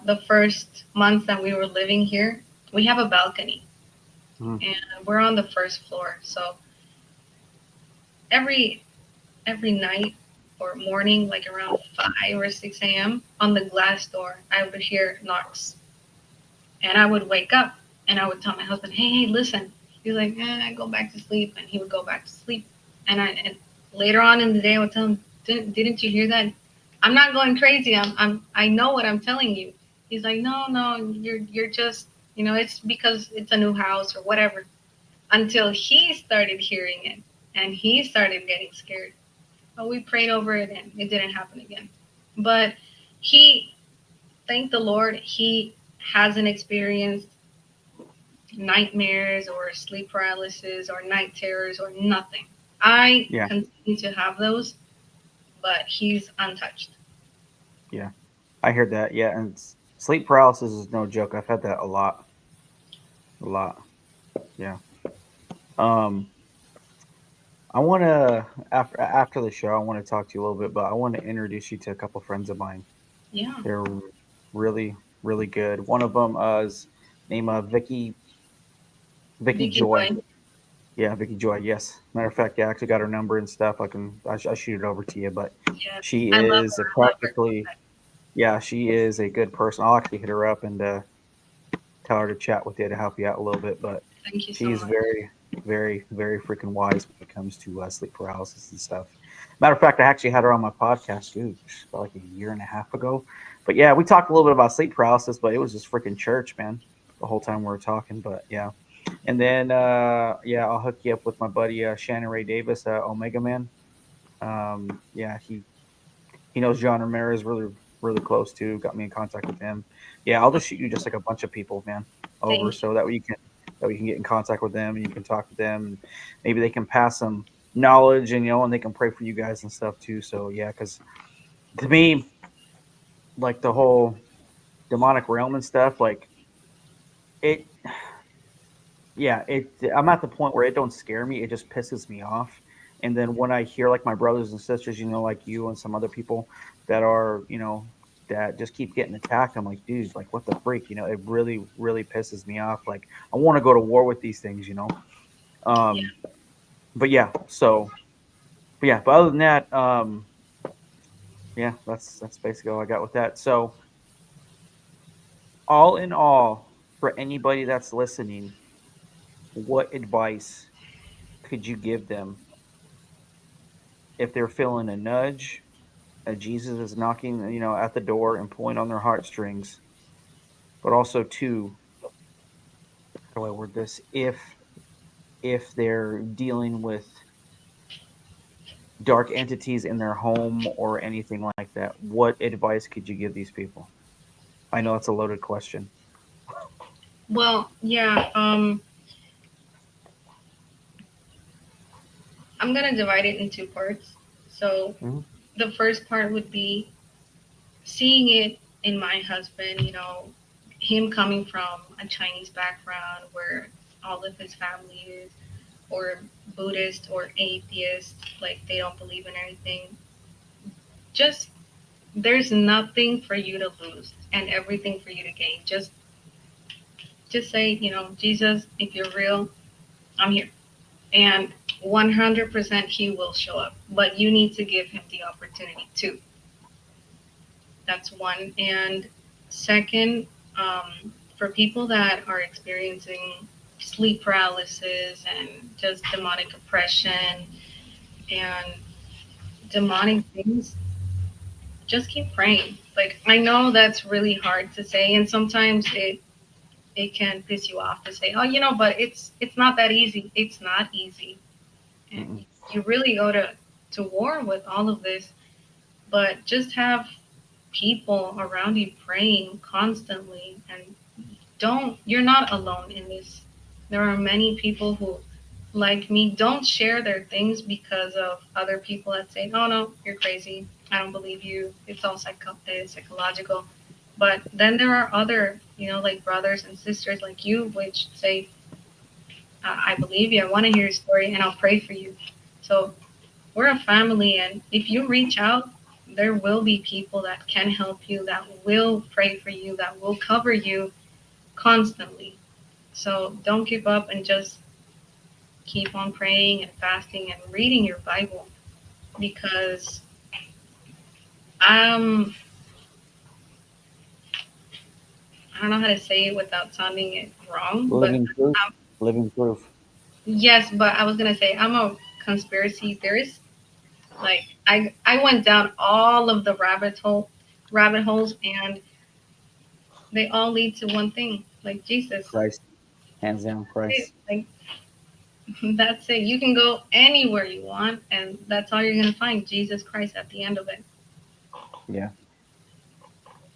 the first month that we were living here, we have a balcony, Mm, and we're on the first floor. So every every night or morning, like around 5 or 6 a.m., on the glass door, I would hear knocks, and I would wake up and I would tell my husband, "Hey, hey, listen." He's like, "Go back to sleep," and he would go back to sleep. And later on in the day, I would tell him, "Didn't you hear that? I'm not going crazy. I know what I'm telling you." He's like, "No, no, you're just it's because it's a new house or whatever." Until he started hearing it and he started getting scared. But we prayed over it and it didn't happen again. But he, thank the Lord, he hasn't experienced nightmares or sleep paralysis or night terrors or nothing. I yeah, continue to have those, but he's untouched. yeah. I heard that. Yeah, and sleep paralysis is no joke. I've had that a lot, a lot. Yeah. Um, I want to after the show, I want to talk to you a little bit, but I want to introduce you to a couple friends of mine. Yeah. They're really, really good. One of them is named Vicky Vicky Joy. Joy. Yeah, Vicky Joy. Yes. Matter of fact, yeah, I actually got her number and stuff. I shoot it over to you, but Yes. she I love is a her. I love her practically, contact. yeah, she is a good person. I'll actually hit her up and tell her to chat with you to help you out a little bit. But Thank you so she's much. very, very, very freaking wise when it comes to sleep paralysis and stuff. Matter of fact, I actually had her on my podcast, dude, about like a year and a half ago. But yeah, we talked a little bit about sleep paralysis, but it was just freaking church, man, the whole time we were talking. But yeah. And then, yeah, I'll hook you up with my buddy Shannon Ray Davis, Omega Man. Yeah, he knows John Ramirez really really close too. Got me in contact with him. Yeah, I'll just shoot you just like a bunch of people, man, over Thank you. so that way you can get in contact with them and you can talk to them and maybe they can pass some knowledge and and they can pray for you guys and stuff too. So yeah, because to me, like the whole demonic realm and stuff, like it, yeah, I'm at the point where it don't scare me. It just pisses me off. And then when I hear like my brothers and sisters, like you and some other people that are, that just keep getting attacked, I'm like, dude, like what the freak? It really, really pisses me off. Like I want to go to war with these things. Yeah. Um, But yeah, so but yeah, but other than that, yeah, that's basically all I got with that. So all in all, for anybody that's listening, what advice could you give them if they're feeling a nudge, Jesus is knocking, at the door and pulling on their heartstrings, but also too, how do I word this? If they're dealing with dark entities in their home or anything like that, what advice could you give these people? I know it's a loaded question. Well, yeah, I'm gonna divide it in two parts. So Mm-hmm. the first part would be seeing it in my husband, him coming from a Chinese background where all of his family is or Buddhist or atheist, like they don't believe in anything. Just there's nothing for you to lose and everything for you to gain. Just say, Jesus, if you're real, I'm here. And 100% he will show up. But you need to give him the opportunity too. That's one. And second, for people that are experiencing sleep paralysis and just demonic oppression and demonic things, just keep praying. Like I know that's really hard to say, and sometimes it can piss you off to say, oh, but it's not that easy. It's not easy, and Mm-mm. you really go to war with all of this. But just have people around you praying constantly, and you're not alone in this. There are many people who, like me, don't share their things because of other people that say, "Oh no, you're crazy. I don't believe you. It's all psychological." But then there are other, like brothers and sisters like you, which say, "I believe you. I want to hear your story, and I'll pray for you." So we're a family, and if you reach out, there will be people that can help you, that will pray for you, that will cover you constantly. So don't give up and just keep on praying and fasting and reading your Bible because I'm I don't know how to say it without sounding it wrong, but Living proof. um, Living proof. yes, but I was gonna say I'm a conspiracy theorist. Like I went down all of the rabbit holes, and they all lead to one thing, like Jesus. Christ. Hands down, Christ. Like that's it. You can go anywhere you want, and that's all you're gonna find, Jesus Christ at the end of it. Yeah.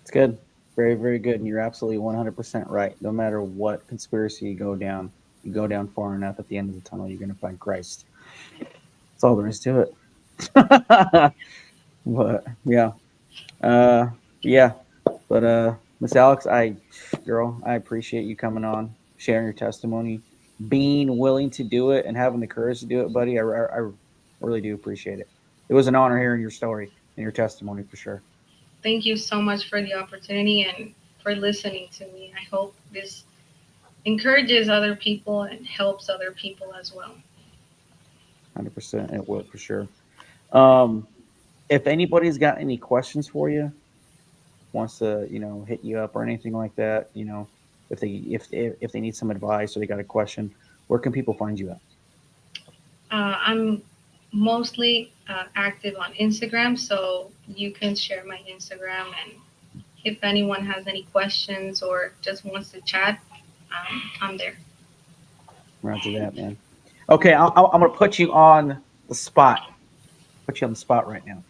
It's good. Very, very good. And you're absolutely 100% right. No matter what conspiracy you go down far enough, at the end of the tunnel, you're going to find Christ. That's all there is to it. But yeah. Uh, yeah. But Miss Alex, girl, I appreciate you coming on, sharing your testimony, being willing to do it, and having the courage to do it, buddy. I really do appreciate it. It was an honor hearing your story and your testimony for sure. Thank you so much for the opportunity and for listening to me. I hope this encourages other people and helps other people as well. 100%, it will for sure. Um, if anybody's got any questions for you, wants to hit you up or anything like that, if they need some advice or they got a question, where can people find you at? I'm mostly active on Instagram, so you can share my Instagram. And if anyone has any questions or just wants to chat, I'm there. Roger that, man. Okay, I'm gonna put you on the spot. Put you on the spot right now.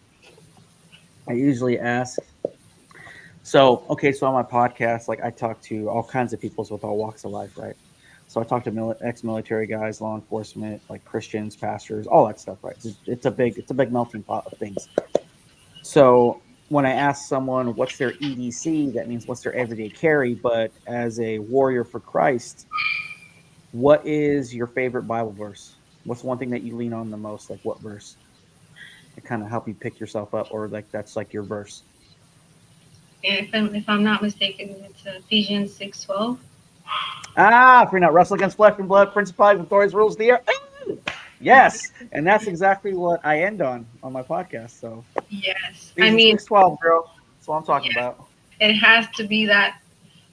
I usually ask. So, okay, so on my podcast, like I talk to all kinds of people with all walks of life, right? So I talk to ex-military guys, law enforcement, like Christians, pastors, all that stuff, right? It's a big melting pot of things. So when I ask someone what's their EDC, that means what's their everyday carry. But as a warrior for Christ, what is your favorite Bible verse? What's one thing that you lean on the most? Like what verse? To kind of help you pick yourself up, or like that's like your verse. If I'm not mistaken, it's Ephesians 6:12. Ah, if you're not wrestling against flesh and blood, principalities, authorities, rules of the air. Yes, and that's exactly what I end on my podcast. So Yes. I Ephesians mean, 6:12, girl. That's what I'm talking yes, about. it has to be that.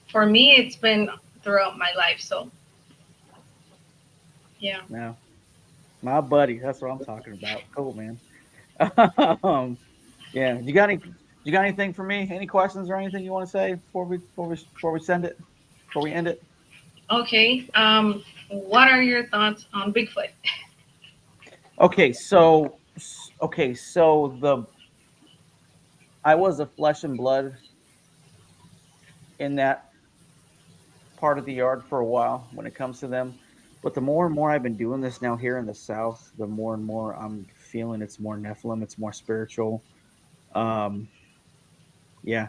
For me, it's been throughout my life. So, yeah. Yeah, my buddy. That's what I'm talking about. Cool, man. um, yeah. You got anything for me? Any questions or anything you want to say before we send it? Before we end it? Okay. What are your thoughts on Bigfoot? Okay, so the I was a flesh and blood in that part of the yard for a while when it comes to them. But the more and more I've been doing this now here in the South, the more and more I'm feeling it's more Nephilim, it's more spiritual. Um, yeah,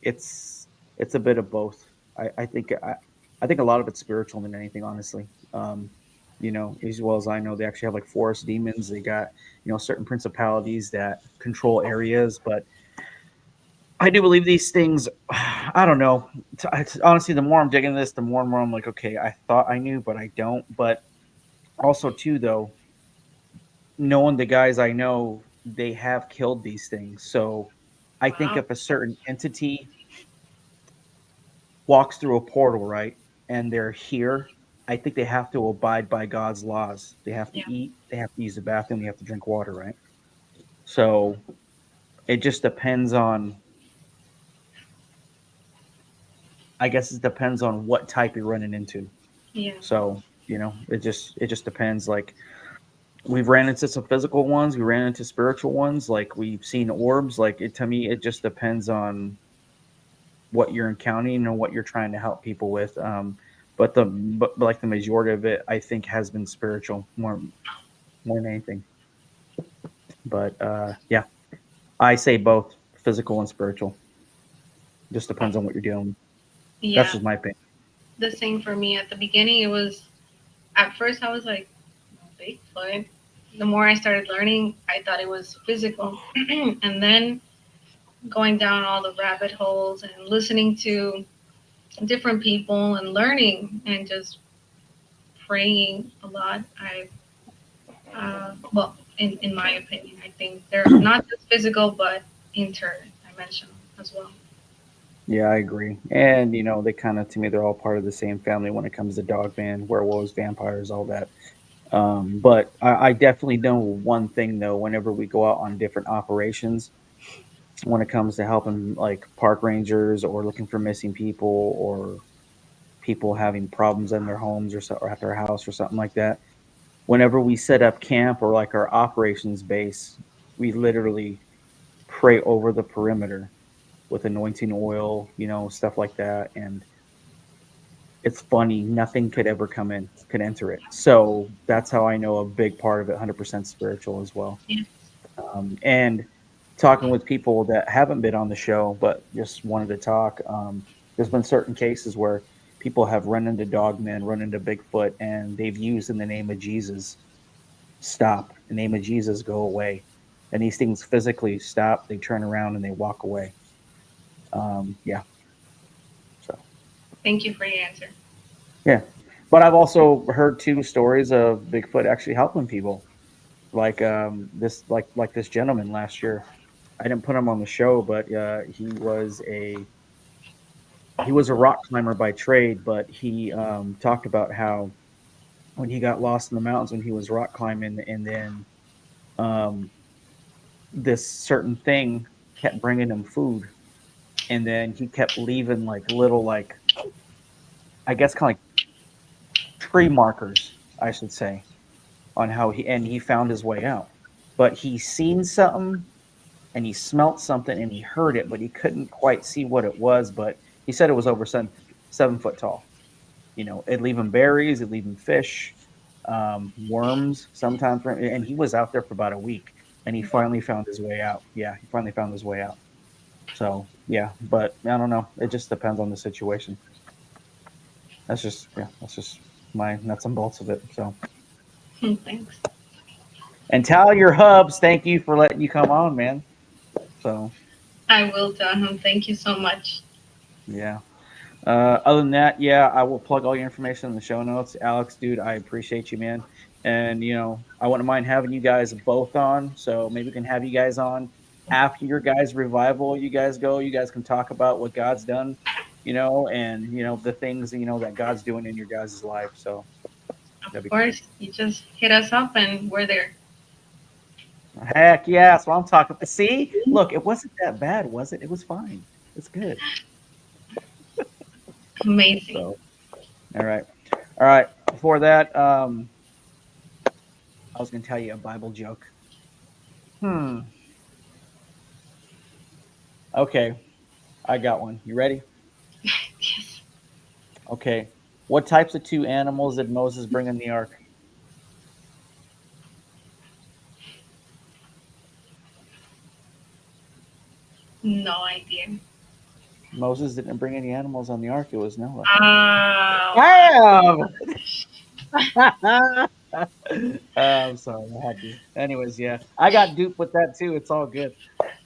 it's it's a bit of both. I think a lot of it's spiritual than anything, honestly. As well as I know, they actually have like forest demons. They got certain principalities that control areas, but I do believe these things. I don't know. Honestly, the more I'm digging this, the more and more I'm like, okay, I thought I knew, but I don't. But also, too, though, knowing the guys I know, they have killed these things. So I think Wow. if a certain entity walks through a portal, right, and they're here, I think they have to abide by God's laws. They have Yeah. to eat, they have to use the bathroom, they have to drink water, right? So it just depends on, I guess it depends on what type you're running into. Yeah. So, it just depends. Like we've ran into some physical ones, we ran into spiritual ones, like we've seen orbs. Like it to me, it just depends on what you're encountering and what you're trying to help people with. But like the majority of it, I think has been spiritual more than anything. But yeah, I say both physical and spiritual. Just depends on what you're dealing with. That's Yeah. just my opinion. The same for me. At the beginning, it was, at first, I was like, Bigfoot. The more I started learning, I thought it was physical. And then going down all the rabbit holes and listening to different people and learning and just praying a lot. Well, in my opinion, I think they're not just physical, but interdimensional as well. Yeah, I agree. And they kind of to me they're all part of the same family when it comes to dogman, werewolves, vampires, all that. But I definitely know one thing though. Whenever we go out on different operations, when it comes to helping like park rangers or looking for missing people or people having problems in their homes or at their house or something like that, whenever we set up camp or like our operations base, we literally pray over the perimeter with anointing oil, stuff like that. And it's funny, nothing could ever come in, could enter it. So that's how I know a big part of it, 100% spiritual as well. Yeah. And talking with people that haven't been on the show, but just wanted to talk, there's been certain cases where people have run into dogmen, run into Bigfoot, and they've used in the name of Jesus, stop, in the name of Jesus, go away. And these things physically stop, they turn around and they walk away. Yeah. So, Thank you for your answer. yeah. But I've also heard two stories of Bigfoot actually helping people. Like like this gentleman last year. I didn't put him on the show, but he was a rock climber by trade, but he talked about how when he got lost in the mountains when he was rock climbing, and then um, this certain thing kept bringing him food, and then he kept leaving like little like I guess kind of like tree markers, I should say, on how he found his way out. But he seen something and he smelt something and he heard it, but he couldn't quite see what it was. But he said it was over 7 foot tall. It'd leave him berries, it'd leave him fish, worms sometimes. And he was out there for about a week, and he Wow. finally found his way out. Yeah, he finally found his way out. So yeah, but I don't know. It just depends on the situation. That's just my nuts and bolts of it. So, Thanks. and tell your hubs, thank you for letting you come on, man. So I will tell him. Thank you so much. yeah. Other than that, yeah, I will plug all your information in the show notes. Alex, dude, I appreciate you, man. and I wouldn't mind having you guys both on. So maybe we can have you guys on after your guys' revival. You guys go. You guys can talk about what God's done, and the things that God's doing in your guys' life. So Of that'd be cool. course, you just hit us up and we're there. Heck yeah, that's what I'm talking about. See, look, it wasn't that bad, was it? It was fine. It's good. Amazing. So, all right, all right. Before that, I was gonna tell you a Bible joke. Hmm. Okay, I got one. You ready? Yes. Okay. What types of two animals did Moses bring in the ark? No idea. Moses didn't bring any animals on the ark. It was Noah. Oh my Damn! gosh. I'm sorry, I had to. Anyways, yeah, I got duped with that too. It's all good.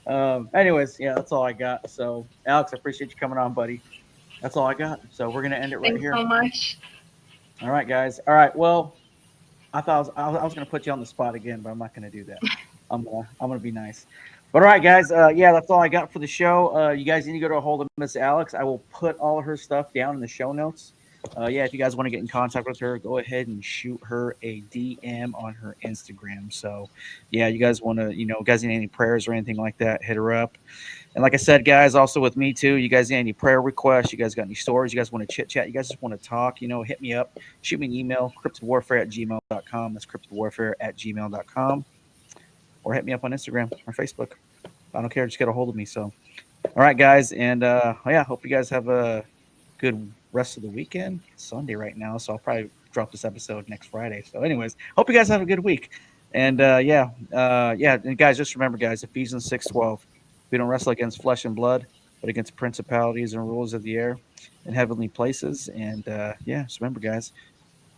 Anyways, yeah, that's all I got. So, Alex, I appreciate you coming on, buddy. That's all I got. So we're gonna end it right Thanks so here. much. All right, guys. All right. Well, I thought I was gonna put you on the spot again, but I'm not gonna do that. I'm gonna be nice. But all right, guys. Yeah, that's all I got for the show. You guys need to go to a hold of Miss Alex. I will put all of her stuff down in the show notes. Yeah, if you guys want to get in contact with her, go ahead and shoot her a DM on her Instagram. So, yeah, you guys want to, guys need any prayers or anything like that, hit her up. And like I said, guys, also with me too, you guys need any prayer requests, you guys got any stories, you guys want to chit chat, you guys just want to talk, hit me up, shoot me an email, cryptidwarfare@gmail.com. That's cryptidwarfare@gmail.com. Or hit me up on Instagram or Facebook. I don't care, just get a hold of me. So, all right, guys. And yeah, hope you guys have a good rest of the weekend. It's Sunday right now, so I'll probably drop this episode next Friday. So, anyways, hope you guys have a good week. And yeah, and guys, just remember, guys, Ephesians 6:12. We don't wrestle against flesh and blood, but against principalities and rulers of the air in heavenly places. And yeah, just remember, guys,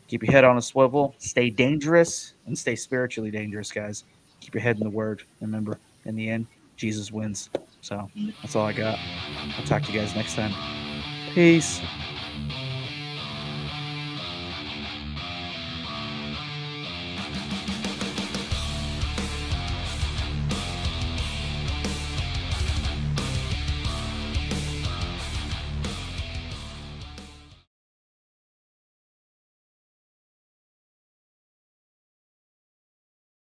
keep your head on a swivel, stay dangerous, and stay spiritually dangerous, guys. Keep your head in the word. Remember, in the end, Jesus wins. So that's all I got. I'll talk to you guys next time. Peace.